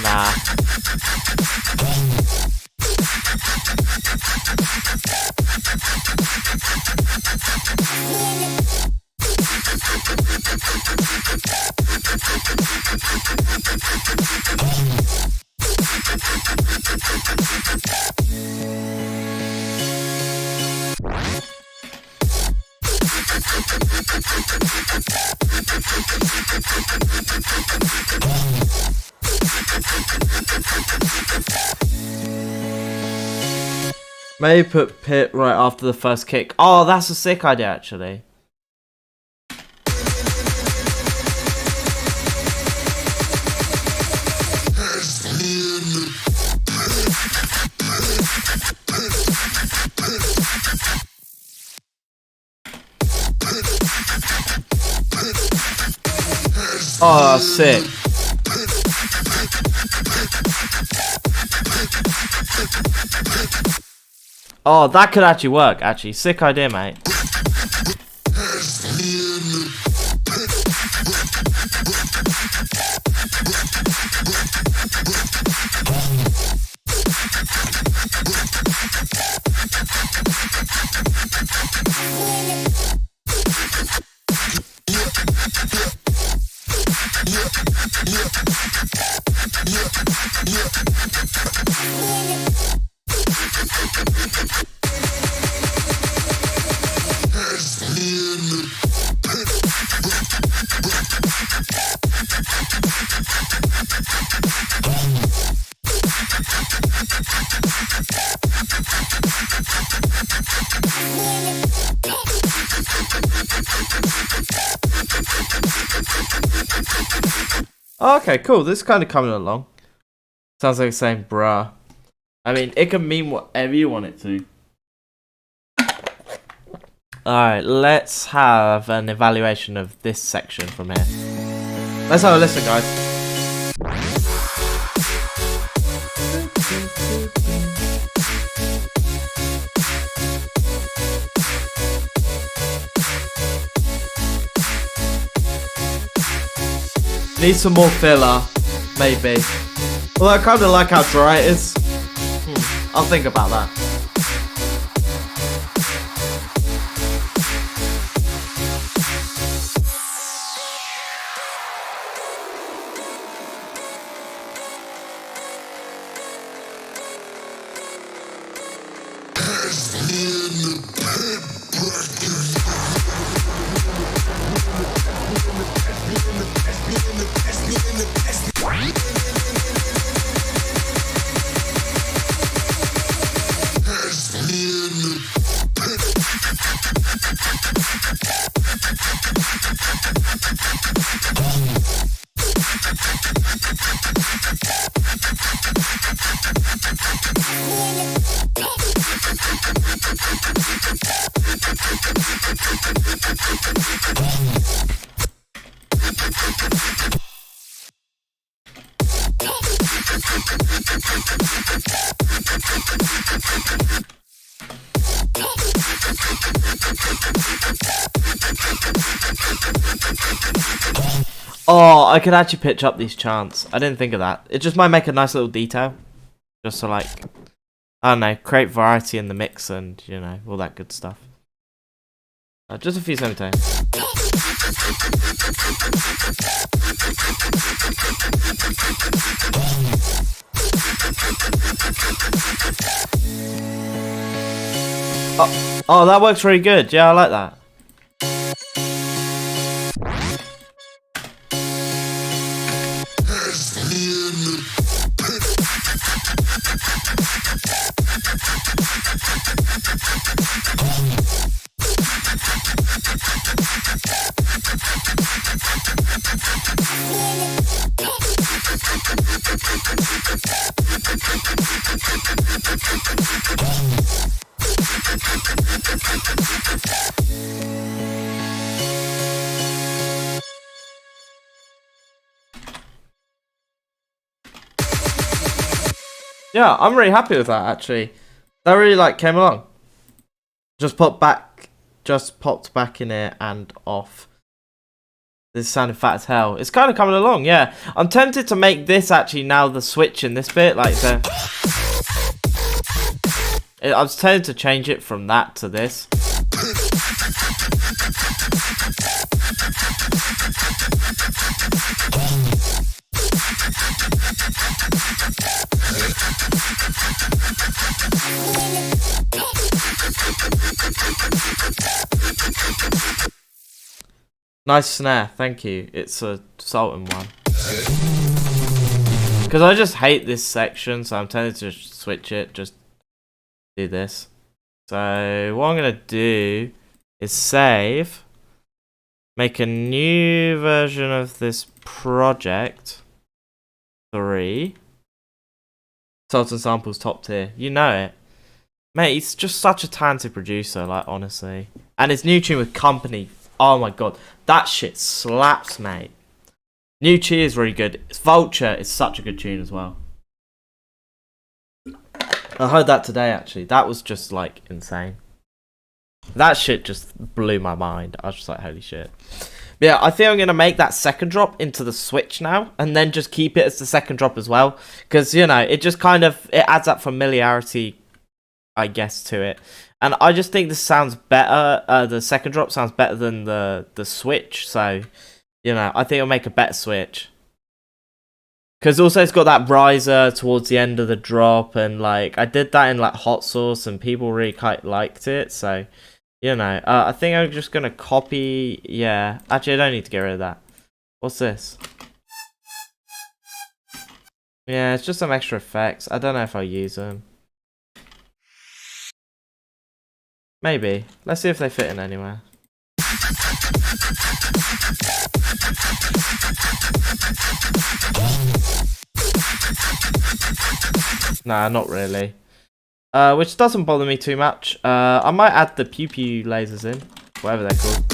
Nah. Maybe put Pit right after the first kick. Oh, that's a sick idea, actually. Oh, sick. Oh, that could actually work, actually. Sick idea, mate. Oh, okay, cool. This is kind of coming along. Sounds like it's saying bruh. I mean, it can mean whatever you want it to. Alright, let's have an evaluation of this section from here. Let's have a listen, guys. Need some more filler, maybe. Although I kind of like how dry it is. I'll think about that. Oh, I could actually pitch up these chants. I didn't think of that. It just might make a nice little detail. Just to like, I don't know, create variety in the mix and, you know, all that good stuff. Just a few semitones. Oh, that works really good. Yeah, I like that. Yeah, I'm really happy with that actually. That really like came along. Just popped back in here and off. This sounded fat as hell. It's kind of coming along, yeah. I'm tempted to make this actually now the switch in this bit, like the. I was tempted to change it from that to this. Nice snare, thank you. It's a Sultan one. Because I just hate this section, so I'm tempted to just switch it, just do this. So what I'm going to do is save, make a new version of this project, 3. Sultan Samples top tier, you know it. Mate, he's just such a talented producer, like, honestly. And his new tune with Company, oh my god, that shit slaps, mate. New Chi is really good. Vulture is such a good tune as well. I heard that today, actually. That was just, like, insane. That shit just blew my mind. I was just like, holy shit. But yeah, I think I'm going to make that second drop into the Switch now. And then just keep it as the second drop as well. Because, you know, it just kind of... It adds that familiarity, I guess, to it. And I just think this sounds better. The second drop sounds better than the Switch. So, you know, I think it'll make a better Switch. Because also it's got that riser towards the end of the drop, and like I did that in like hot sauce, and people really quite liked it. So, you know, I think I'm just gonna copy. Yeah, actually, I don't need to get rid of that. What's this? Yeah, it's just some extra effects. I don't know if I'll use them. Maybe. Let's see if they fit in anywhere. Nah, not really. Which doesn't bother me too much. I might add the pew pew lasers in. Whatever they're called.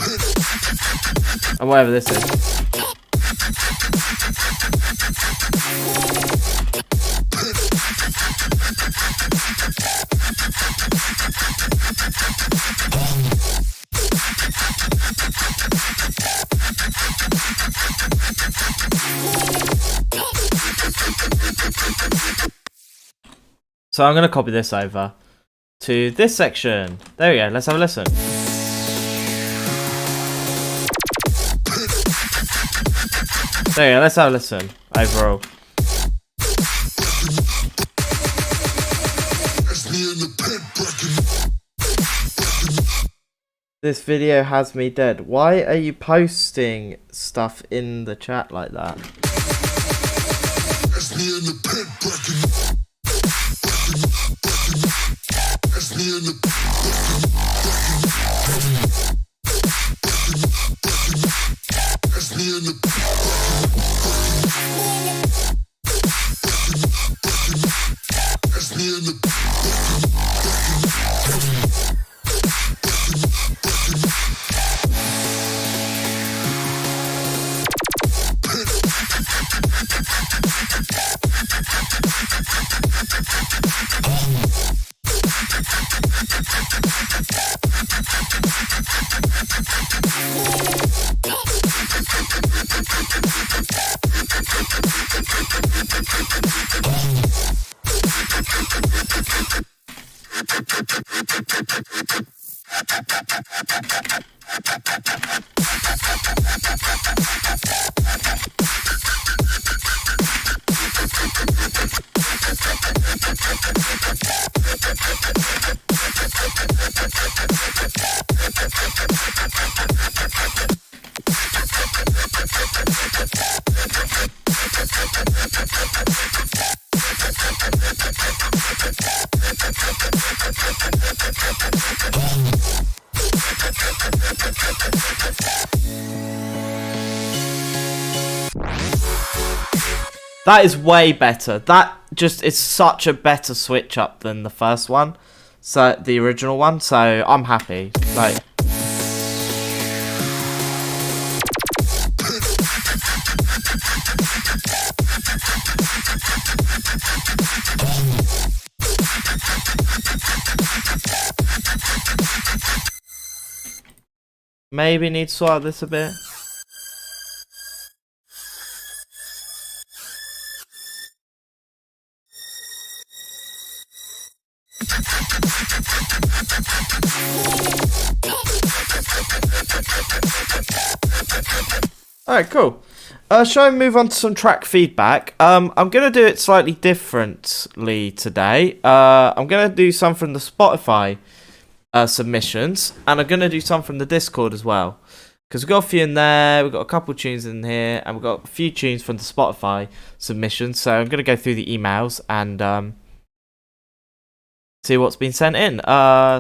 And whatever this is. So I'm going to copy this over to this section. There we go. Let's have a listen. There we go. Let's have a listen overall. This video has me dead. Why are you posting stuff in the chat like that? That is way better. That just is such a better switch up than the first one. So the original one. So I'm happy. Like maybe need to sort out this a bit. Alright, cool. Shall I move on to some track feedback? I'm going to do it slightly differently today. I'm going to do some from the Spotify submissions, and I'm going to do some from the Discord as well. Because we've got a few in there, we've got a couple tunes in here, and we've got a few tunes from the Spotify submissions. So I'm going to go through the emails and see what's been sent in.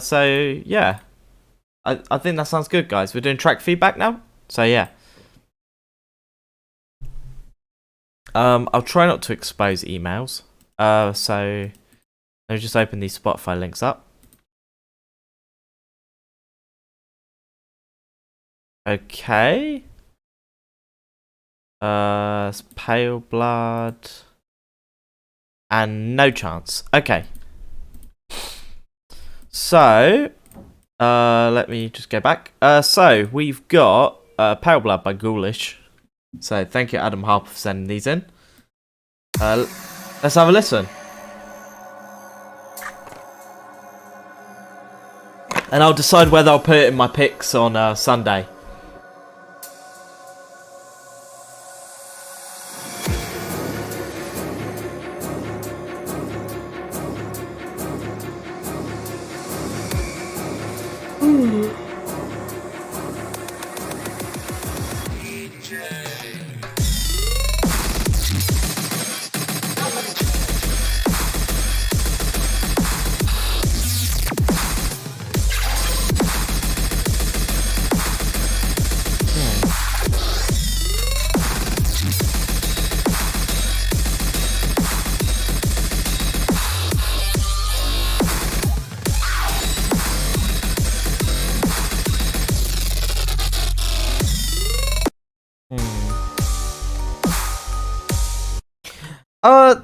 So, yeah. I think that sounds good, guys. We're doing track feedback now. So, yeah. I'll try not to expose emails. So let me just open these Spotify links up. Okay. It's Pale Blood. And No Chance. Okay. So, let me just go back. So, we've got Pale Blood by Ghoulish. So, thank you, Adam Harper, for sending these in. Let's have a listen. And I'll decide whether I'll put it in my picks on Sunday.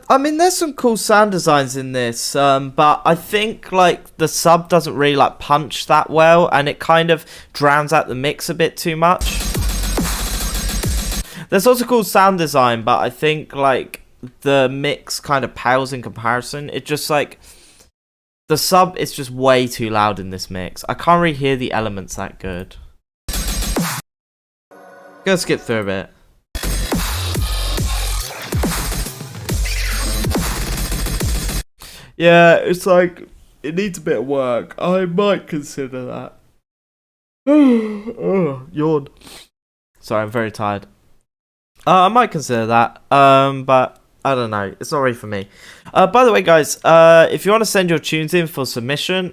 I mean, there's some cool sound designs in this, but I think like the sub doesn't really like punch that well, and it kind of drowns out the mix a bit too much. There's also cool sound design, but I think like the mix kind of pales in comparison. It just like the sub is just way too loud in this mix. I can't really hear the elements that good. Go skip through a bit. Yeah, it's like, it needs a bit of work. I might consider that. Oh, yawn. Sorry, I'm very tired. I might consider that, but I don't know. It's not really for me. By the way, guys, if you want to send your tunes in for submission,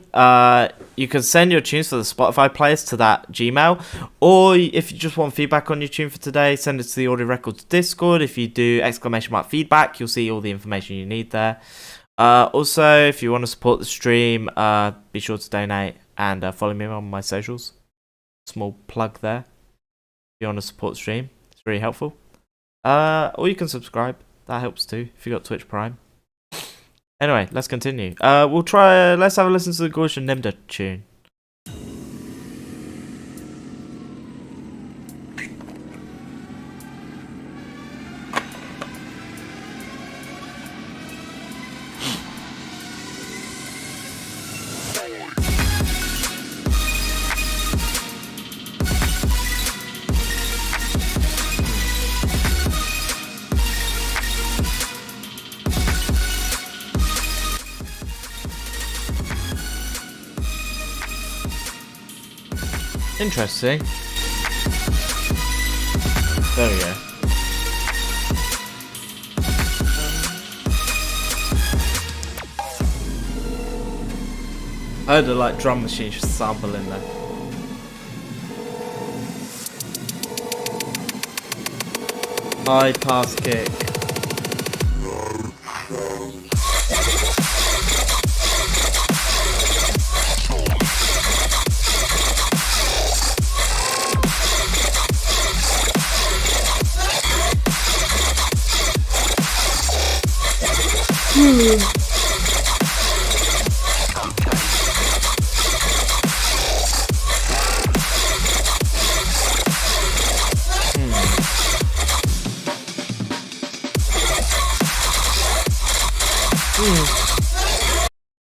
you can send your tunes for the Spotify playlist to that Gmail. Or if you just want feedback on your tune for today, send it to the Audio Records Discord. If you do !feedback, you'll see all the information you need there. Also, if you want to support the stream, be sure to donate and follow me on my socials. Small plug there. If you want to support the stream, it's really helpful. Or you can subscribe. That helps too, if you got Twitch Prime. Anyway, let's continue. Let's have a listen to the Gorsh and Nimda tune. Interesting. There we go. I heard a like drum machine sample in there. High pass kick.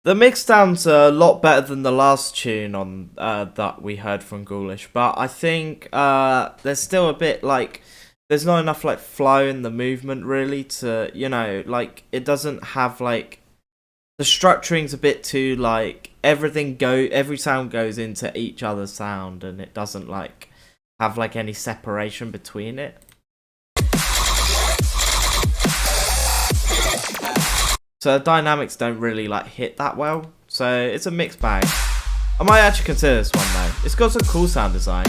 The mixdown's a lot better than the last tune on that we heard from Ghoulish, but I think there's still a bit like there's not enough like flow in the movement really to, you know, like it doesn't have like the structuring's a bit too like every sound goes into each other sound, and it doesn't like have like any separation between it. So the dynamics don't really like hit that well. So it's a mixed bag. I might actually consider this one though. It's got some cool sound design.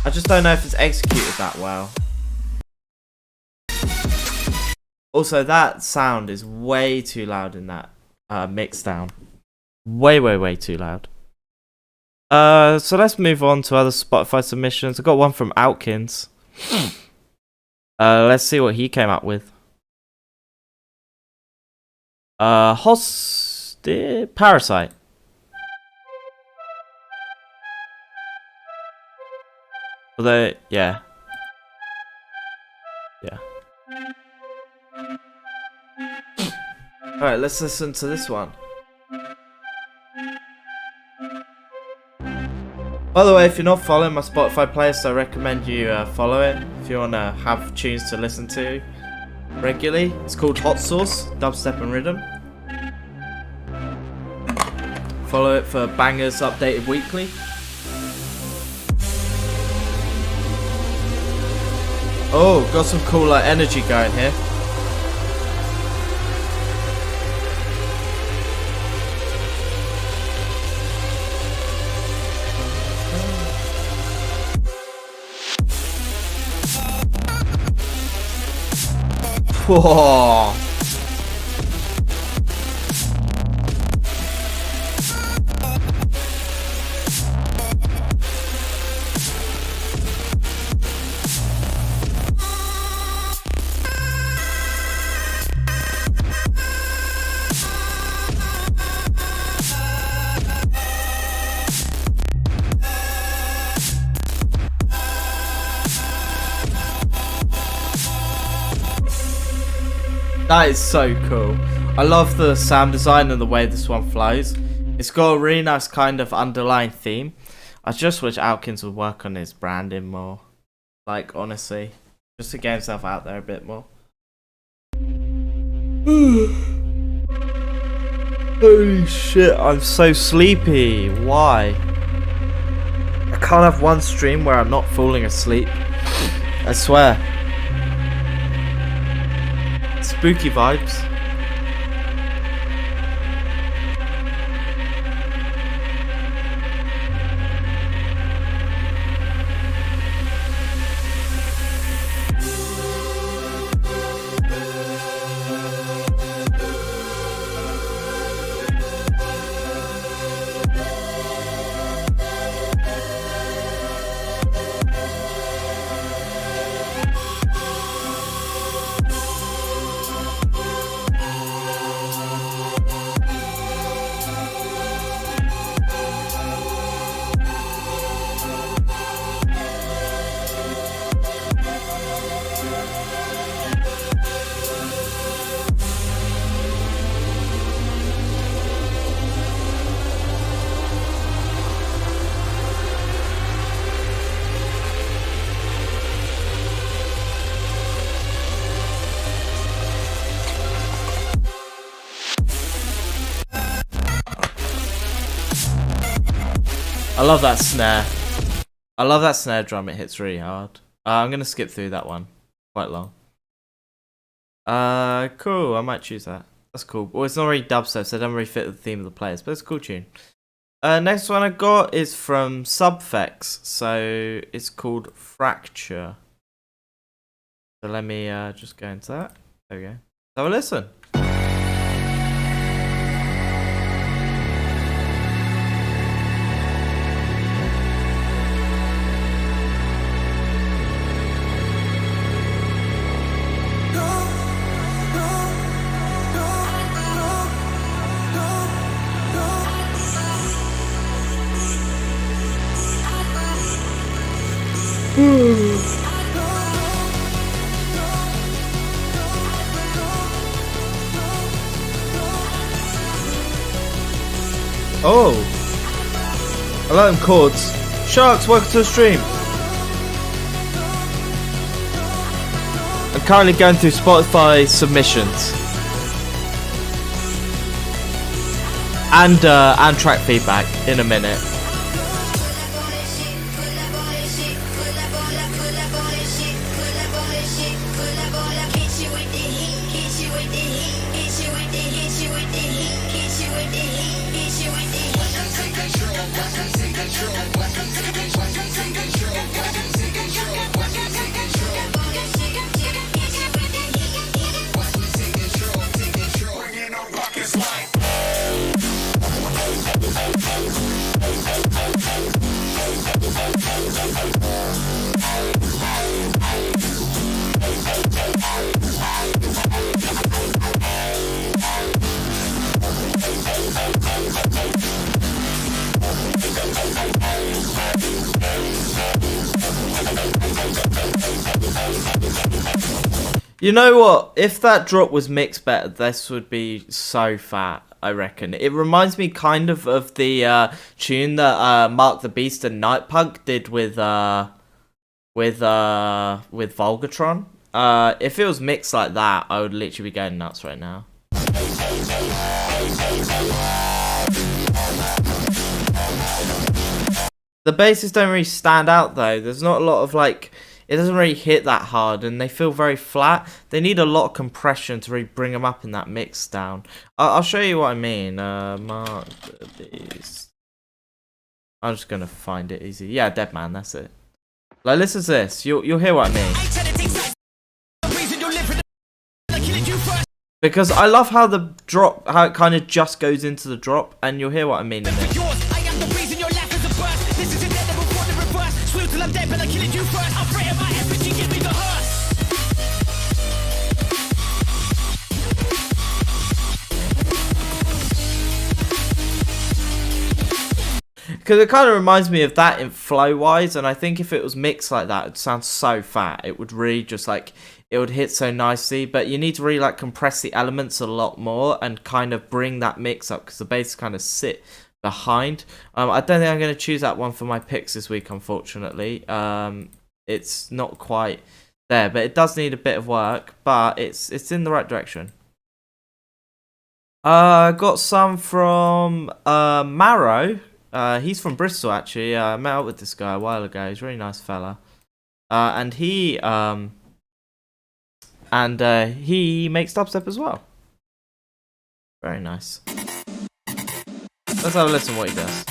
I just don't know if it's executed that well. Also, that sound is way too loud in that mix down. Way too loud. So let's move on to other Spotify submissions. I got one from Outkins. Let's see what he came up with. Parasite. Although, yeah. Yeah. Alright, let's listen to this one. By the way, if you're not following my Spotify playlist, I recommend you follow it if you want to have tunes to listen to regularly. It's called Hot Sauce, Dubstep and Rhythm. Follow it for bangers updated weekly. Oh, got some cool energy going here. Whoa. That is so cool. I love the sound design and the way this one flows. It's got a really nice kind of underlying theme. I just wish Alkins would work on his branding more. Like, honestly. Just to get himself out there a bit more. Holy shit, I'm so sleepy. Why? I can't have one stream where I'm not falling asleep. I swear. Spooky vibes. I love that snare. I love that snare drum, it hits really hard. I'm gonna skip through that one. Quite long. Cool, I might choose that. That's cool. Well, it's not really dubstep, so it doesn't really fit the theme of the players, but it's a cool tune. Next one I got is from Subfex, so it's called Fracture. So let me just go into that. There we go. Have a listen. Oh, I like them chords. Sharks, welcome to the stream. I'm currently going through Spotify submissions and track feedback in a minute. You know what? If that drop was mixed better, this would be so fat, I reckon. It reminds me kind of the tune that Mark the Beast and Nightpunk did with Volgatron. If it was mixed like that, I would literally be going nuts right now. The basses don't really stand out though. There's not a lot of like, it doesn't really hit that hard and they feel very flat. They need a lot of compression to really bring them up in that mix down. I'll show you what I mean. Mark the Beast. I'm just gonna find it easy. Yeah, Dead Man, that's it. Like, listen to this. You'll hear what I mean. Because I love how the drop, how it kind of just goes into the drop, and you'll hear what I mean in it. Because it kind of reminds me of that in flow-wise, and I think if it was mixed like that, it would sound so fat. It would really just like, it would hit so nicely, but you need to really like compress the elements a lot more and kind of bring that mix up because the bass kind of sit behind. I don't think I'm going to choose that one for my picks this week, unfortunately. It's not quite there, but it does need a bit of work, but it's in the right direction. I got some from Marrow. He's from Bristol, actually. I met up with this guy a while ago. He's a really nice fella. And he makes dubstep as well. Very nice. Let's have a listen to what he does.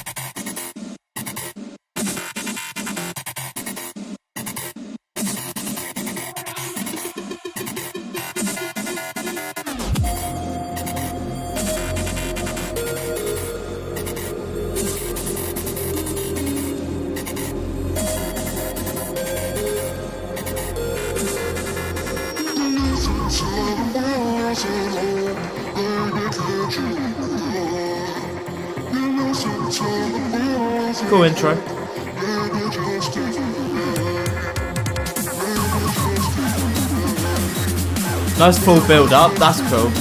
Cool intro. Nice full build up, that's cool.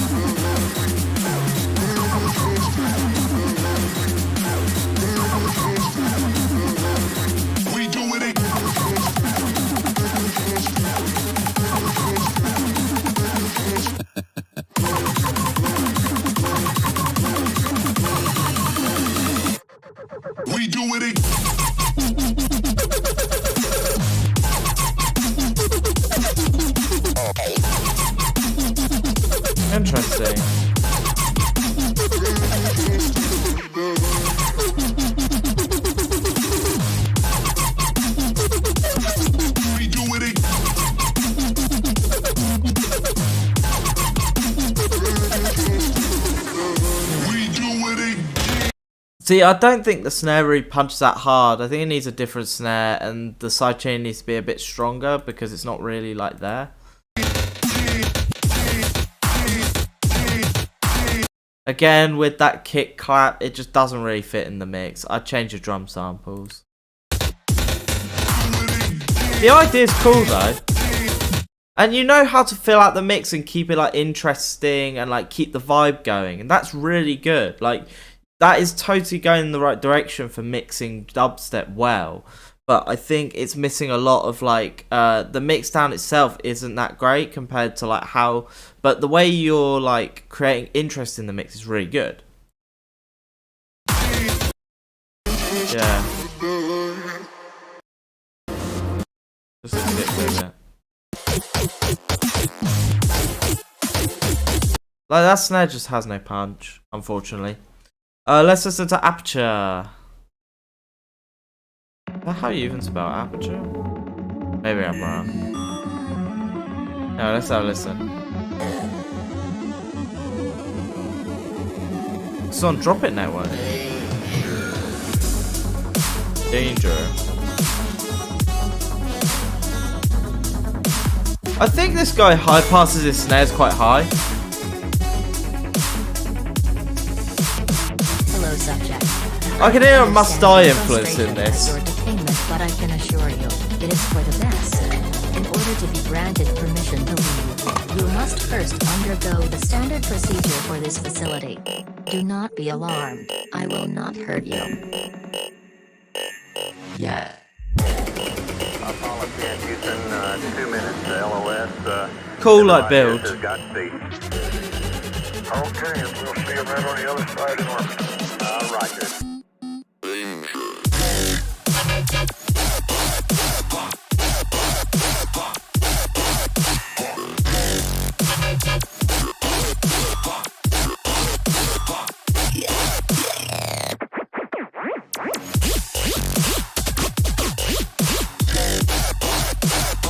Interesting. See, I don't think the snare really punches that hard. I think it needs a different snare, and the sidechain needs to be a bit stronger because it's not really like there. Again, with that kick clap, it just doesn't really fit in the mix. I'd change the drum samples. The idea's cool though. And you know how to fill out the mix and keep it like interesting and like keep the vibe going. And that's really good. Like, that is totally going in the right direction for mixing dubstep well. But I think it's missing a lot of like, the mix down itself isn't that great compared to like how, but the way you're like creating interest in the mix is really good. Yeah. Just stick with it. Like, that snare just has no punch, unfortunately. Let's listen to Aperture. How do you even spell Aperture? Maybe I'm wrong. No, let's have a listen. It's on Drop It Network. Danger. I think this guy high passes his snares quite high. Hello, subject. I can hear a Must Die influence in this. But I can assure you, it is for the best. In order order to be granted permission to leave, you must first undergo the standard procedure for this facility. Do not be alarmed. I will not hurt you. Yeah. Apollo 10, Houston, 2 minutes to LOS. Cool like build. Okay, and we'll see you right on the other side in orbit. Roger.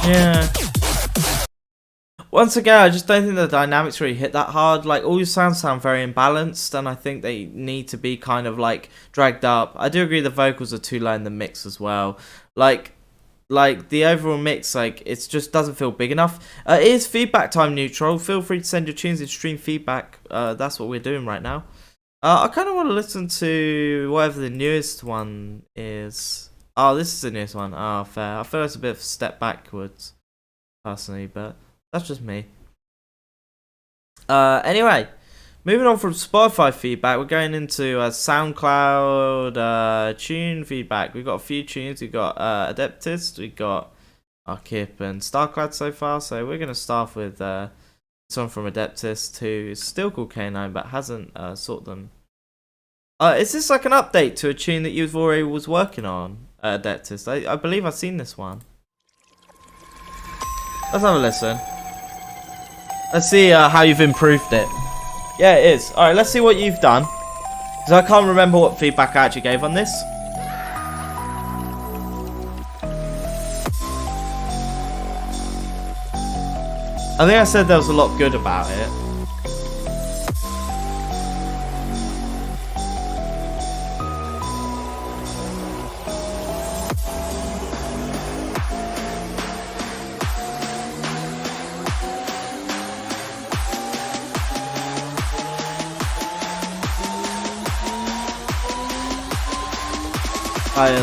Yeah. Once again, I just don't think the dynamics really hit that hard. Like, all your sounds sound very imbalanced, and I think they need to be kind of like dragged up. I do agree the vocals are too low in the mix as well. Like the overall mix, like, it just doesn't feel big enough. It is feedback time neutral. Feel free to send your tunes in stream feedback. That's what we're doing right now. I kind of want to listen to whatever the newest one is. Oh, this is the newest one. Oh, fair. I feel it's a bit of a step backwards, personally, but that's just me. Anyway, moving on from Spotify feedback, we're going into SoundCloud tune feedback. We've got a few tunes. We've got Adeptist, we've got Arkip and Starclad so far. So we're going to start with this one from Adeptist, who is still called K9 but hasn't sought them. Is this like an update to a tune that you already was working on, Adeptist? I believe I've seen this one. Let's have a listen. Let's see how you've improved it. Yeah, it is. Alright, let's see what you've done. Because I can't remember what feedback I actually gave on this. I think I said there was a lot good about it.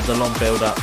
The long build up.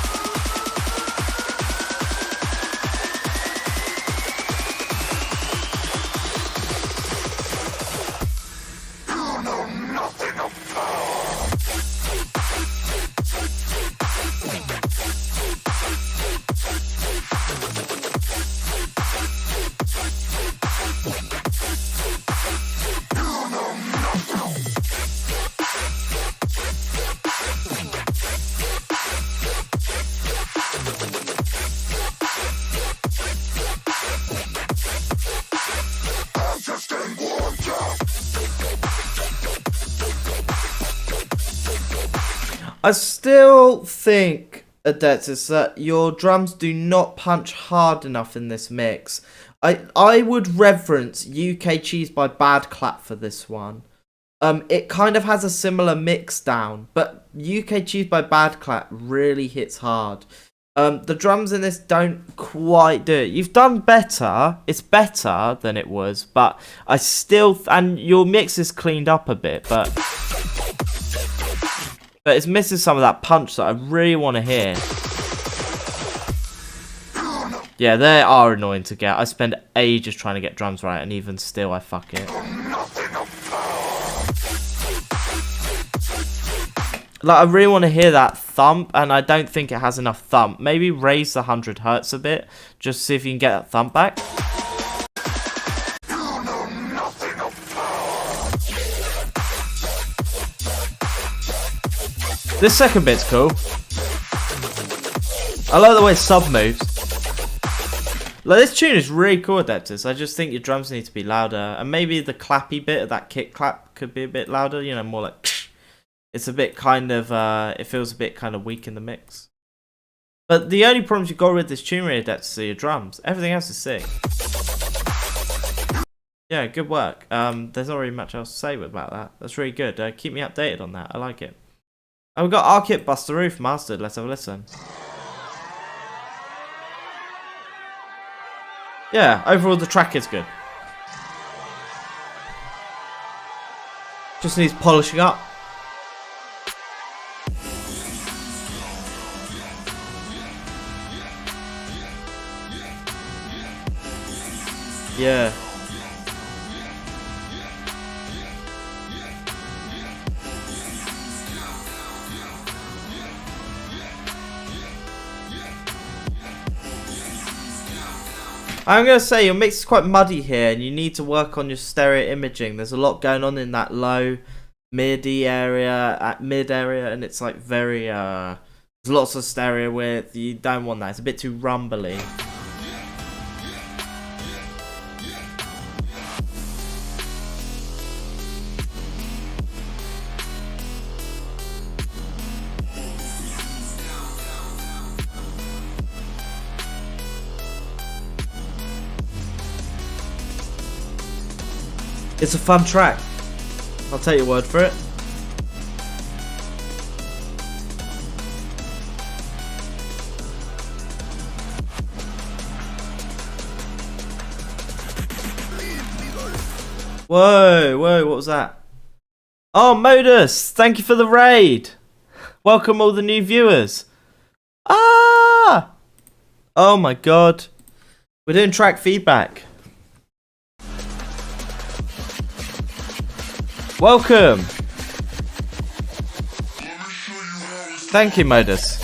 I still think, Adeptus, that your drums do not punch hard enough in this mix. I would reverence UK Cheese by Bad Clap for this one. It kind of has a similar mix down, but UK Cheese by Bad Clap really hits hard. The drums in this don't quite do it. You've done better. It's better than it was, but I still... and your mix is cleaned up a bit, but it's missing some of that punch that I really want to hear. Yeah, they are annoying to get. I spend ages trying to get drums right, and even still I fuck it. Like, I really want to hear that thump, and I don't think it has enough thump. Maybe raise the 100 hertz a bit, just see if you can get that thump back. This second bit's cool. I like the way sub moves. Like, this tune is really cool, Adeptus. I just think your drums need to be louder, and maybe the clappy bit of that kick clap could be a bit louder. You know, more like... it's a bit kind of, it feels a bit kind of weak in the mix. But the only problems you've got with this tune, really, Adeptus, are your drums. Everything else is sick. Yeah, good work. There's not really much else to say about that. That's really good. Keep me updated on that. I like it. And we've got Arkip Bust the Roof mastered. Let's have a listen. Yeah, overall the track is good. Just needs polishing up. Yeah. I'm going to say your mix is quite muddy here and you need to work on your stereo imaging. There's a lot going on in that low mid area, and it's like very there's lots of stereo width. You don't want that. It's a bit too rumbly. It's a fun track. I'll take your word for it. Whoa, what was that? Oh, Modus, thank you for the raid. Welcome all the new viewers. Ah! Oh my god. We're doing track feedback. Welcome. Thank you, Modus.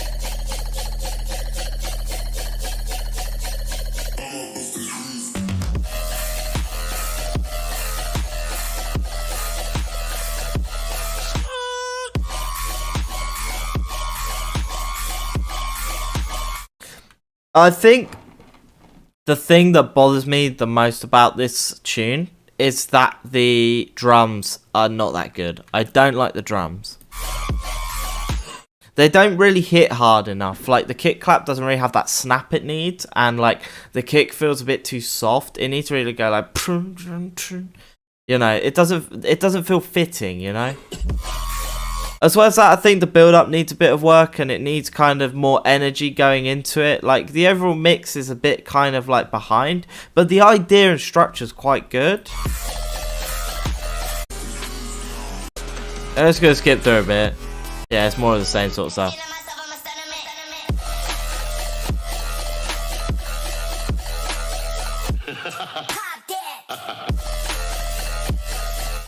I think the thing that bothers me the most about this tune is that the drums are not that good. I don't like the drums. They don't really hit hard enough. Like the kick clap doesn't really have that snap it needs, and like the kick feels a bit too soft. It needs to really go like, you know, it doesn't feel fitting, you know. As well as that, I think the build-up needs a bit of work and it needs kind of more energy going into it. Like, the overall mix is a bit kind of, like, behind. But the idea and structure is quite good. Let's go skip through a bit. Yeah, it's more of the same sort of stuff.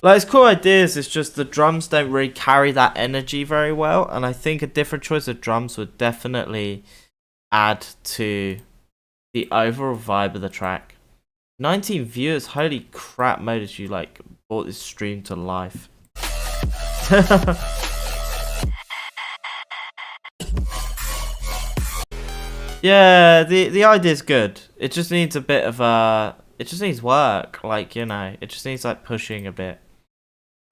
Like, it's cool ideas, it's just the drums don't really carry that energy very well, and I think a different choice of drums would definitely add to the overall vibe of the track. 19 viewers, holy crap, Modus, you like brought this stream to life. Yeah, the idea's good. It just needs a bit of it just needs work, like, you know, it just needs like pushing a bit.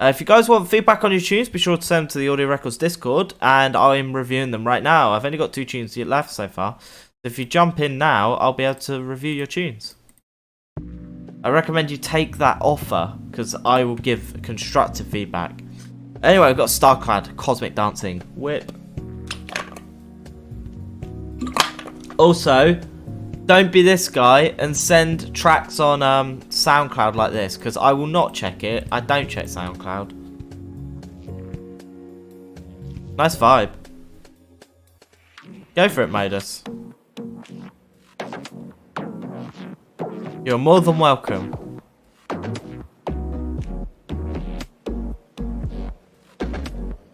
If you guys want feedback on your tunes, be sure to send them to the Audio Records Discord, and I'm reviewing them right now. I've only got 2 tunes left so far. So if you jump in now, I'll be able to review your tunes. I recommend you take that offer, because I will give constructive feedback. Anyway, I've got Starclad, Cosmic Dancing, Whip. Also, don't be this guy and send tracks on SoundCloud like this, because I will not check it. I don't check SoundCloud. Nice vibe. Go for it, Modus. You're more than welcome.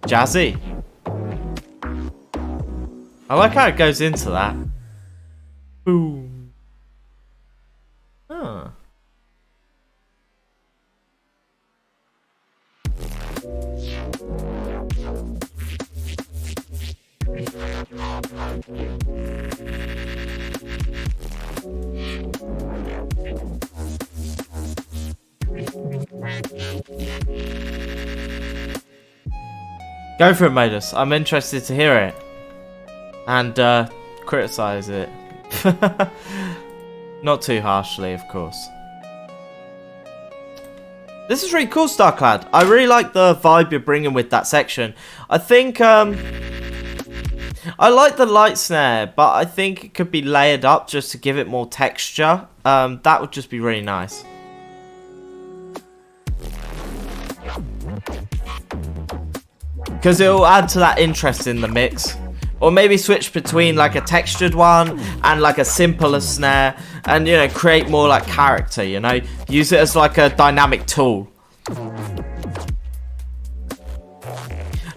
Jazzy. I like how it goes into that. Boom. Huh. Go for it, Modus. I'm interested to hear it. And criticize it. Not too harshly, of course. This is really cool, Starclad. I really like the vibe you're bringing with that section. I think I like the light snare, but I think it could be layered up just to give it more texture. That would just be really nice. Because it will add to that interest in the mix. Or maybe switch between like a textured one and like a simpler snare, and, you know, create more like character, you know? Use it as like a dynamic tool.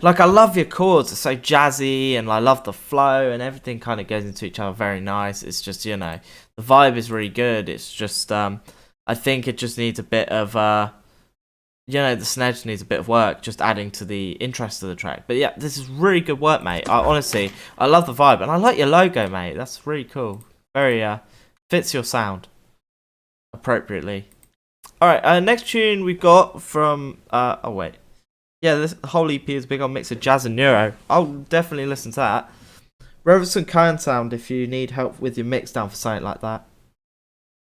Like, I love your chords, it's so jazzy, and I love the flow, and everything kind of goes into each other very nice. It's just, you know, the vibe is really good. It's just, I think it just needs a bit of, you know, the snare just needs a bit of work, just adding to the interest of the track. But yeah, this is really good work, mate. Honestly, I love the vibe, and I like your logo, mate. That's really cool. Very, fits your sound appropriately. Alright, next tune we got from, oh wait. Yeah, this whole EP is big on mix of jazz and neuro. I'll definitely listen to that. Reverend Kind Sound if you need help with your mix down for something like that.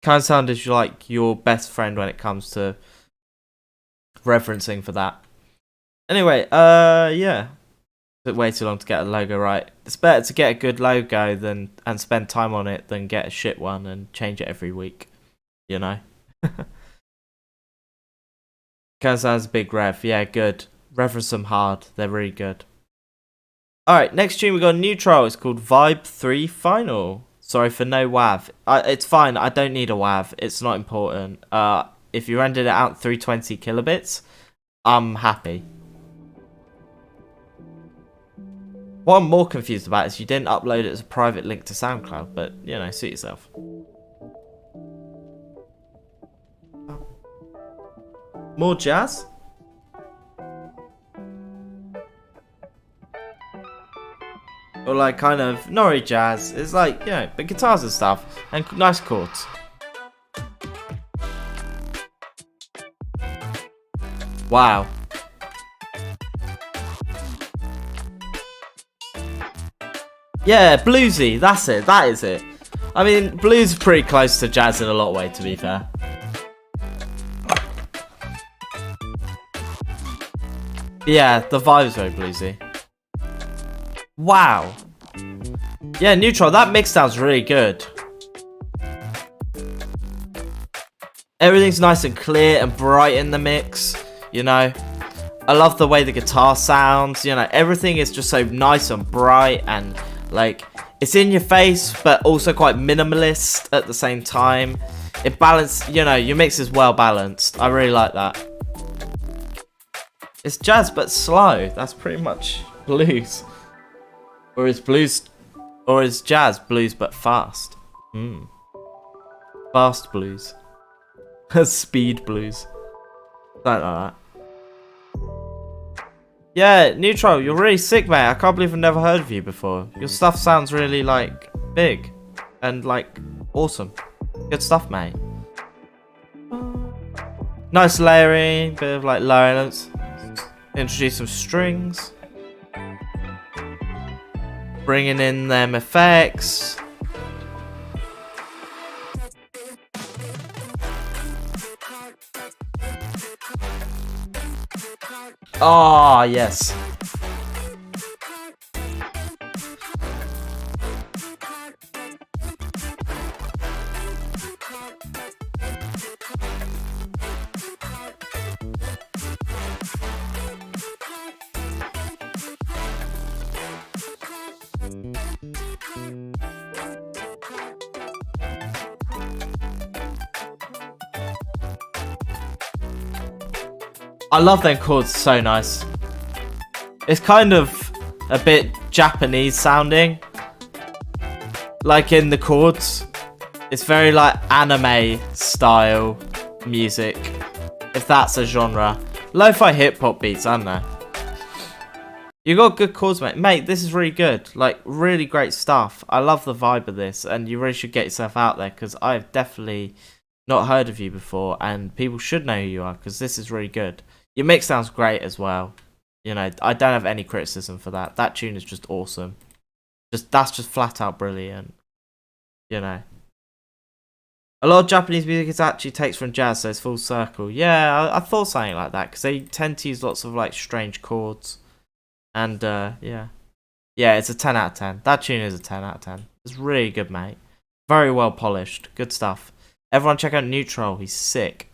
Kind Sound is like your best friend when it comes to referencing for that. Anyway, yeah. Took way too long to get a logo right. It's better to get a good logo and spend time on it than get a shit one and change it every week. You know? Kind of sounds big rev. Yeah, good. Reference them hard. They're really good. Alright, next tune we got Neutral. It's called Vibe 3 Final. Sorry for no WAV. It's fine. I don't need a WAV. It's not important. If you rendered it out 320 kilobits, I'm happy. What I'm more confused about is you didn't upload it as a private link to SoundCloud, but, you know, suit yourself. More jazz? Or like kind of Nori jazz. It's like, you know, but guitars and stuff. And nice chords. Wow. Yeah, bluesy. That's it. That is it. I mean, blues is pretty close to jazz in a lot of ways, to be fair. Yeah, the vibe's very bluesy. Wow. Yeah, Neutral, that mix sounds really good. Everything's nice and clear and bright in the mix, you know. I love the way the guitar sounds, you know. Everything is just so nice and bright and, like, it's in your face, but also quite minimalist at the same time. It balanced, you know, your mix is well balanced. I really like that. It's jazz, but slow. That's pretty much blues. Or is jazz blues, but fast? Fast blues. Speed blues. Something like that. Yeah, Neutral, you're really sick, mate. I can't believe I've never heard of you before. Your stuff sounds really, like, big. And, like, awesome. Good stuff, mate. Nice layering. Bit of, like, low elements. Introduce some strings. Bringing in them effects. Oh, yes. I love them chords, so nice. It's kind of a bit Japanese sounding. Like in the chords. It's very like anime style music. If that's a genre. Lo-fi hip-hop beats, I don't know. You got good chords, mate. Mate, this is really good. Like, really great stuff. I love the vibe of this. And you really should get yourself out there. Because I've definitely not heard of you before. And people should know who you are. Because this is really good. Your mix sounds great as well. You know, I don't have any criticism for that. That tune is just awesome. That's just flat out brilliant. You know. A lot of Japanese music is actually takes from jazz, so it's full circle. Yeah, I thought something like that. Because they tend to use lots of, like, strange chords. And, yeah. Yeah, it's a 10 out of 10. That tune is a 10 out of 10. It's really good, mate. Very well polished. Good stuff. Everyone check out Neutral. He's sick.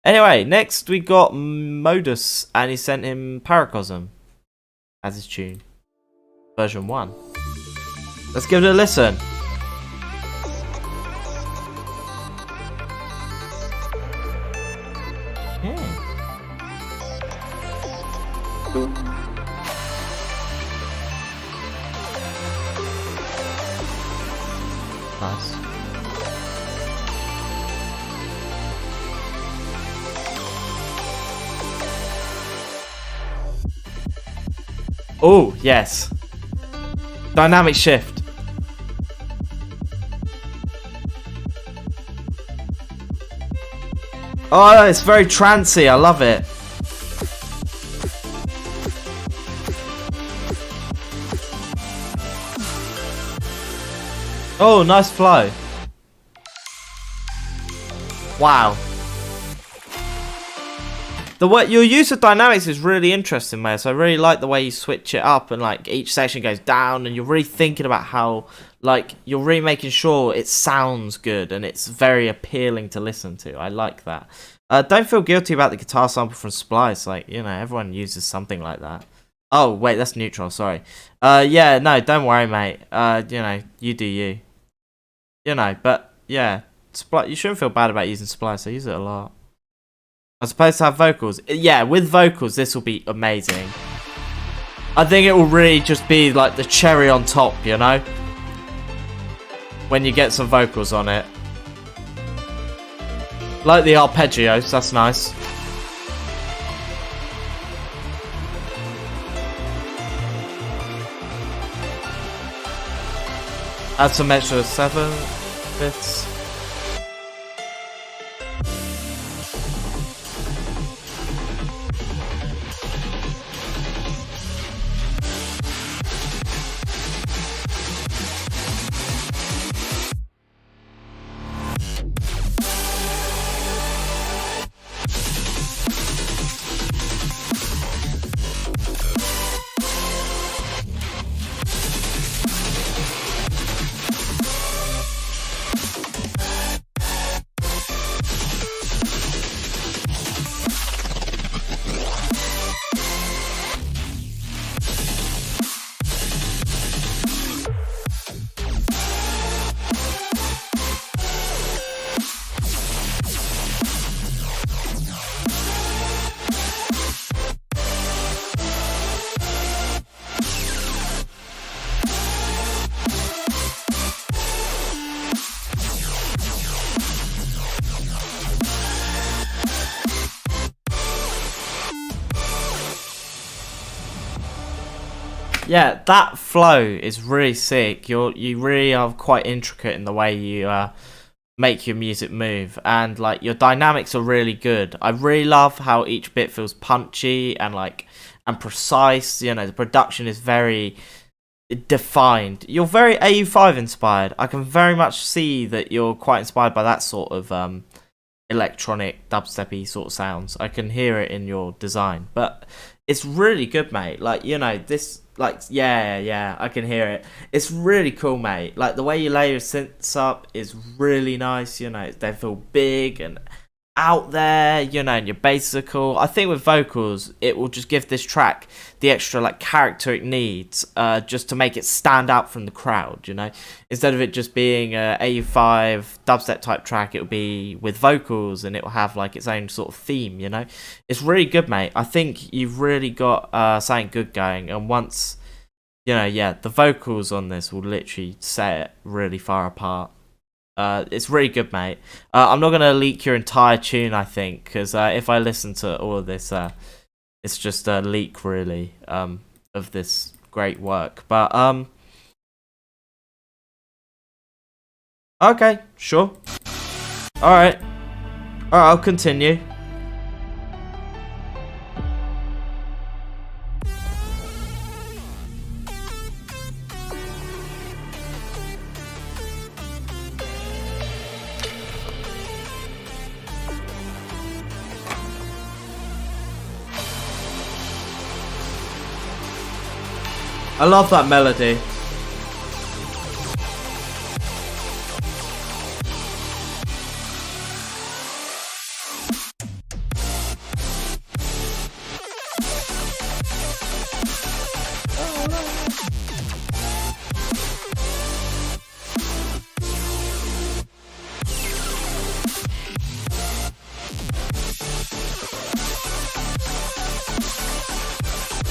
Anyway, next we got Modus, and he sent him Paracosm as his tune. Version 1. Let's give it a listen. Nice. Oh, yes. Dynamic shift. Oh, it's very trancey. I love it. Oh, nice flow. Wow. The way your use of dynamics is really interesting, mate. So I really like the way you switch it up and like each section goes down and you're really thinking about how like you're really making sure it sounds good and it's very appealing to listen to. I like that. Don't feel guilty about the guitar sample from Splice. Like, you know, everyone uses something like that. Oh, wait, that's neutral. Sorry. Yeah, no, don't worry, mate. You know, you do you. You know, but yeah, you shouldn't feel bad about using Splice. I use it a lot. I'm supposed to have vocals. Yeah, with vocals, this will be amazing. I think it will really just be like the cherry on top, you know? When you get some vocals on it. Like the arpeggios, that's nice. Add some extra 7 bits. Yeah, that flow is really sick. You really are quite intricate in the way you make your music move, and like your dynamics are really good. I really love how each bit feels punchy and precise. You know, the production is very defined. You're very AU5 inspired. I can very much see that you're quite inspired by that sort of electronic dubstep-y sort of sounds. I can hear it in your design, but it's really good, mate. Like, you know, this, like, yeah, I can hear it. It's really cool, mate. Like, the way you lay your synths up is really nice, you know. They feel big and out there, you know, and your bass are cool. I think with vocals, it will just give this track the extra, like, character it needs, just to make it stand out from the crowd, you know. Instead of it just being a AU5 dubstep type track, it'll be with vocals and it will have, like, its own sort of theme, you know. It's really good, mate. I think you've really got something good going, and once, you know, yeah, the vocals on this will literally set it really far apart. It's really good, mate. I'm not going to leak your entire tune, I think, because if I listen to all of this, it's just a leak, really, of this great work. But, okay, sure. Alright, I'll continue. I love that melody.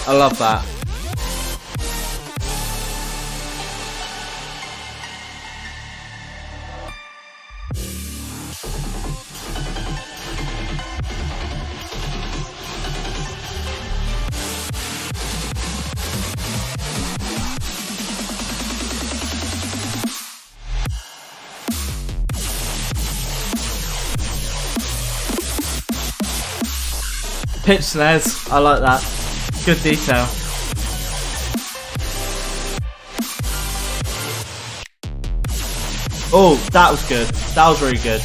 I love that. Pitch snares, I like that. Good detail. Oh, that was good. That was really good.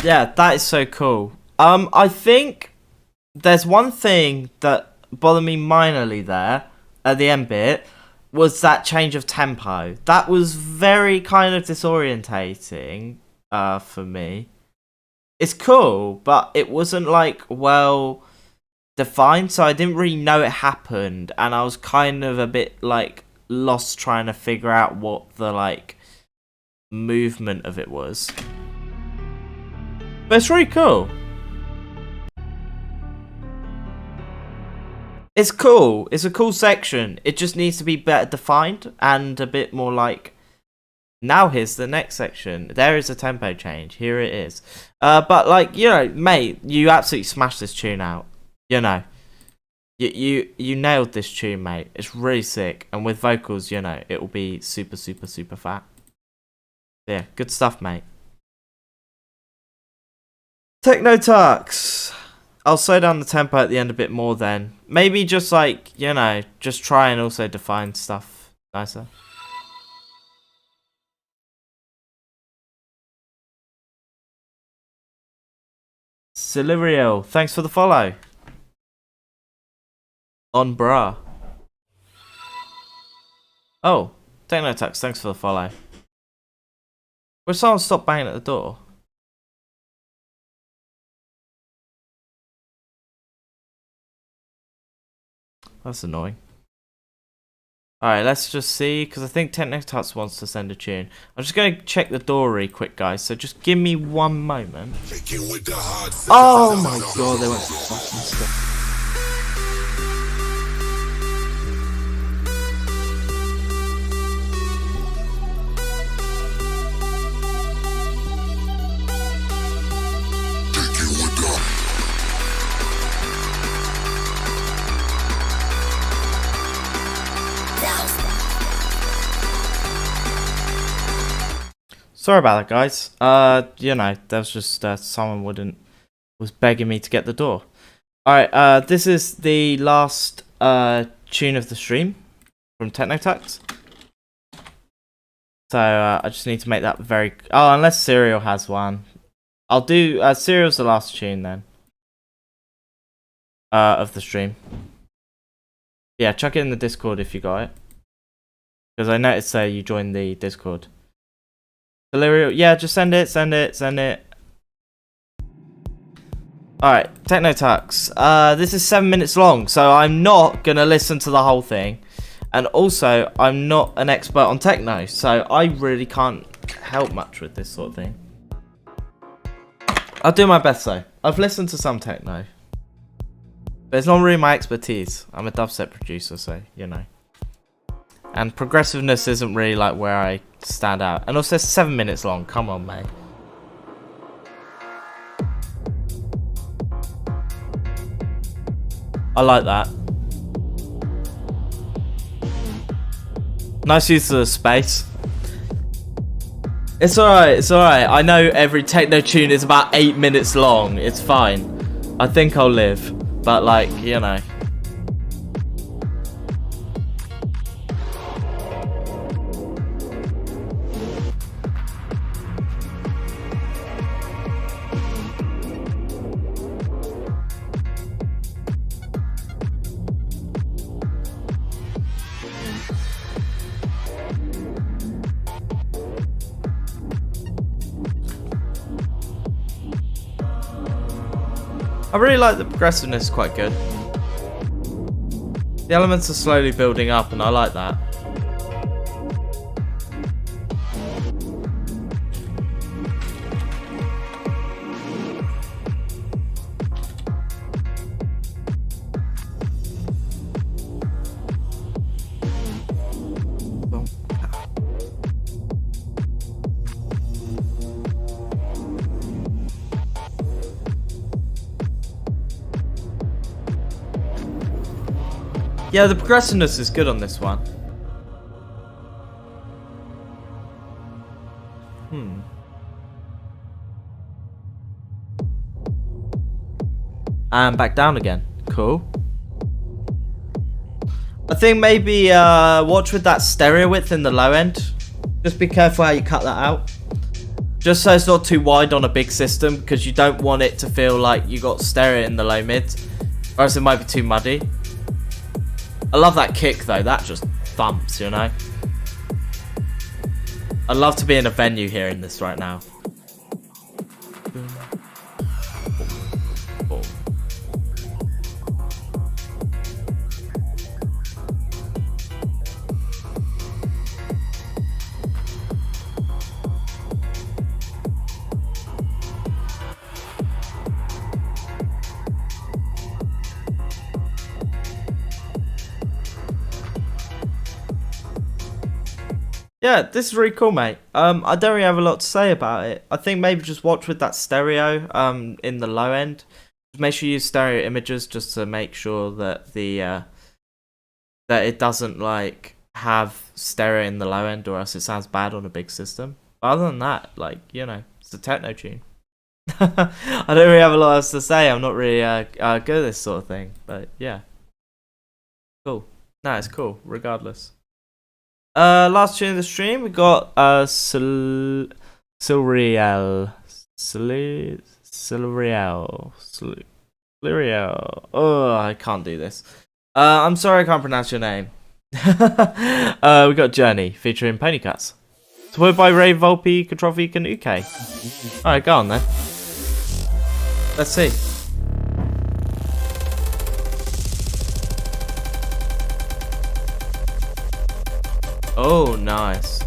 Yeah, that is so cool. I think there's one thing that bothered me minorly there at the end bit was that change of tempo. That was very kind of disorientating for me. It's cool, but it wasn't like well defined, so I didn't really know it happened, and I was kind of a bit like lost trying to figure out what the like movement of it was. But it's really cool. It's cool. It's a cool section. It just needs to be better defined and a bit more like... Now here's the next section. There is a tempo change. Here it is. But like, you know, mate, you absolutely smashed this tune out. You know. You nailed this tune, mate. It's really sick. And with vocals, you know, it will be super, super, super fat. Yeah, good stuff, mate. Techno-Tux. I'll slow down the tempo at the end a bit more then. Maybe just like, you know, just try and also define stuff nicer. Cilirio, thanks for the follow. On bra. Oh, Techno-Tux, thanks for the follow. Will someone stop banging at the door? That's annoying. Alright, let's just see, because I think Techno-Tux wants to send a tune. I'm just going to check the door really quick, guys, so just give me one moment. Oh my god, they went fucking stuff. Sorry about that, guys. You know, that was just someone was begging me to get the door. Alright, this is the last tune of the stream from Techno-Tux. So I just need to make that very... Oh, unless Serial has one. I'll do... Serial's the last tune then. Of the stream. Yeah, chuck it in the Discord if you got it. Because I noticed you joined the Discord. Delirium, yeah, just send it. Alright, Techno-Tux. This is 7 minutes long, so I'm not gonna listen to the whole thing. And also, I'm not an expert on techno, so I really can't help much with this sort of thing. I'll do my best though. I've listened to some techno. But it's not really my expertise. I'm a dubstep producer, so, you know. And progressiveness isn't really like where I stand out. And also 7 minutes long. Come on, mate. I like that. Nice use of the space. It's alright, it's alright. I know every techno tune is about 8 minutes long. It's fine. I think I'll live. But like, you know. I really like the progressiveness, quite good. The elements are slowly building up and I like that. Yeah, the progressiveness is good on this one. And back down again. Cool. I think maybe watch with that stereo width in the low end. Just be careful how you cut that out. Just so it's not too wide on a big system, because you don't want it to feel like you got stereo in the low mid, or else it might be too muddy. I love that kick though, that just thumps, you know? I'd love to be in a venue hearing this right now. Yeah, this is really cool, mate. I don't really have a lot to say about it. I think maybe just watch with that stereo in the low end. Make sure you use stereo images just to make sure that the that it doesn't like have stereo in the low end, or else it sounds bad on a big system. But other than that, like, you know, it's a techno tune. I don't really have a lot else to say. I'm not really good at this sort of thing, but yeah, cool. No, it's cool regardless. Last tune of the stream, we got Silreal. Oh, I can't do this. I'm sorry I can't pronounce your name. We got Journey featuring Ponycats. Supported by Ray, Volpe, Katrofi, and Uke. Alright, go on then. Let's see. Oh, nice.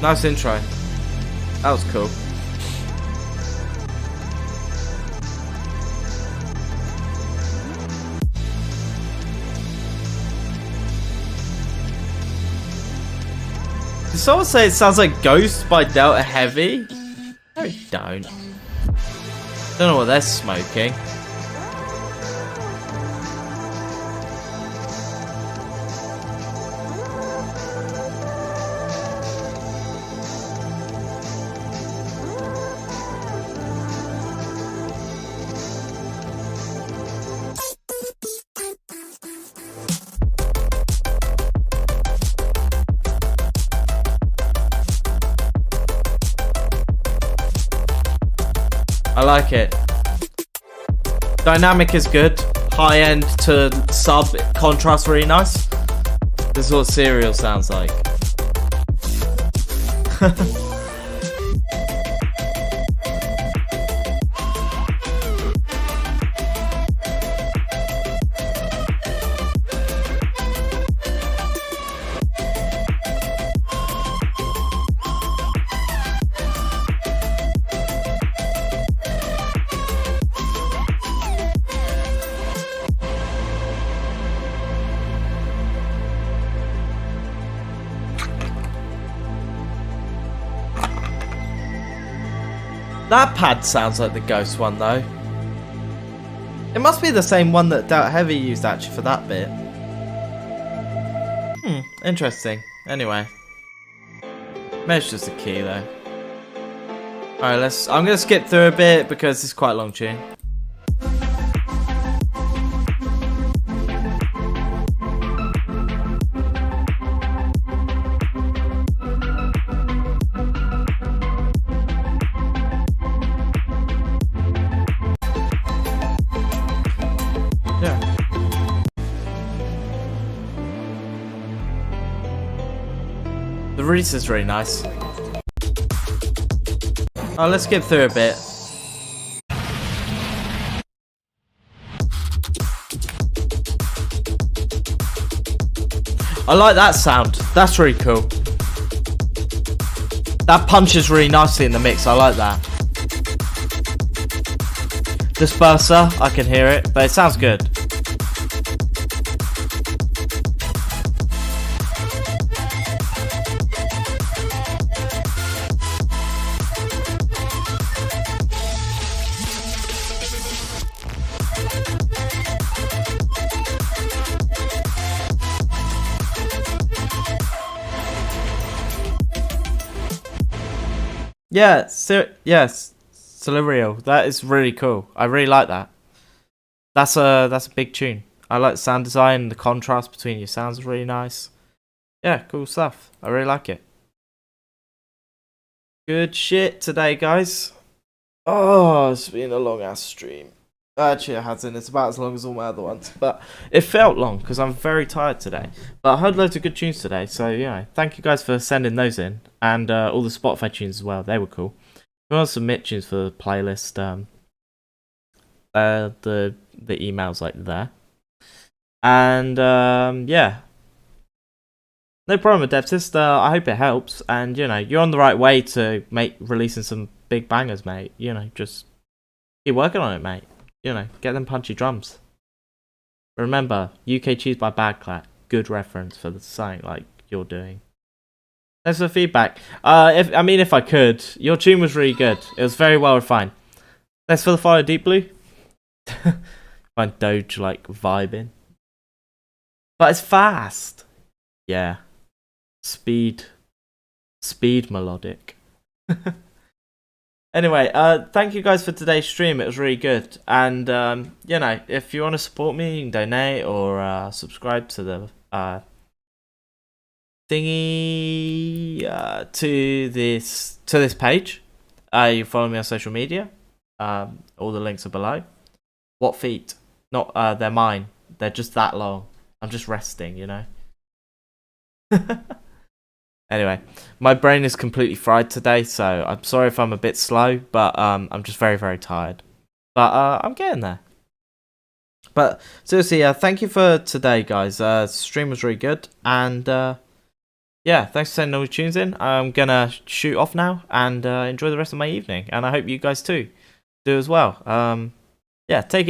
Nice intro. That was cool. Did someone say it sounds like Ghost by Delta Heavy? No, it don't. Don't know what they're smoking. I like it. Dynamic is good. High end to sub contrast really nice. This is what Serial sounds like. That pad sounds like the Ghost one though. It must be the same one that Doubt Heavy used actually for that bit. Interesting. Anyway. Maybe it's just a key though. Alright, I'm gonna skip through a bit because it's quite a long tune. Yeah. The release is really nice. Oh, let's skip through a bit. I like that sound. That's really cool. That punches really nicely in the mix. I like that. Disperser, I can hear it, but it sounds good. Yeah, yes, Celerio. That is really cool. I really like that. That's a big tune. I like the sound design. The contrast between your sounds is really nice. Yeah, cool stuff. I really like it. Good shit today, guys. Oh, it's been a long ass stream. Actually, it hasn't. It's about as long as all my other ones, but it felt long because I'm very tired today. But I heard loads of good tunes today, so yeah, thank you guys for sending those in, and all the Spotify tunes as well. They were cool. If you want to submit tunes for the playlist, the email's like there, and yeah, no problem with DUBSTEP. I hope it helps, and you know you're on the right way to releasing some big bangers, mate. You know, just keep working on it, mate. You know, get them punchy drums. Remember, UK Cheese by Badclat. Good reference for something like you're doing. Thanks for the feedback. If I could, your tune was really good. It was very well refined. Thanks for the follow, Deep Blue. Find Doge like vibing, but it's fast. Yeah, speed melodic. Anyway, thank you guys for today's stream. It was really good. And, you know, if you want to support me, you can donate or subscribe to the thingy to this page. You follow me on social media. All the links are below. What feet? Not, they're mine. They're just that long. I'm just resting, you know. Anyway, my brain is completely fried today, so I'm sorry if I'm a bit slow, but I'm just very, very tired. But I'm getting there. But seriously, thank you for today, guys. Stream was really good, and yeah, thanks for sending all the tunes in. I'm gonna shoot off now and enjoy the rest of my evening, and I hope you guys too do as well. Yeah, take it easy.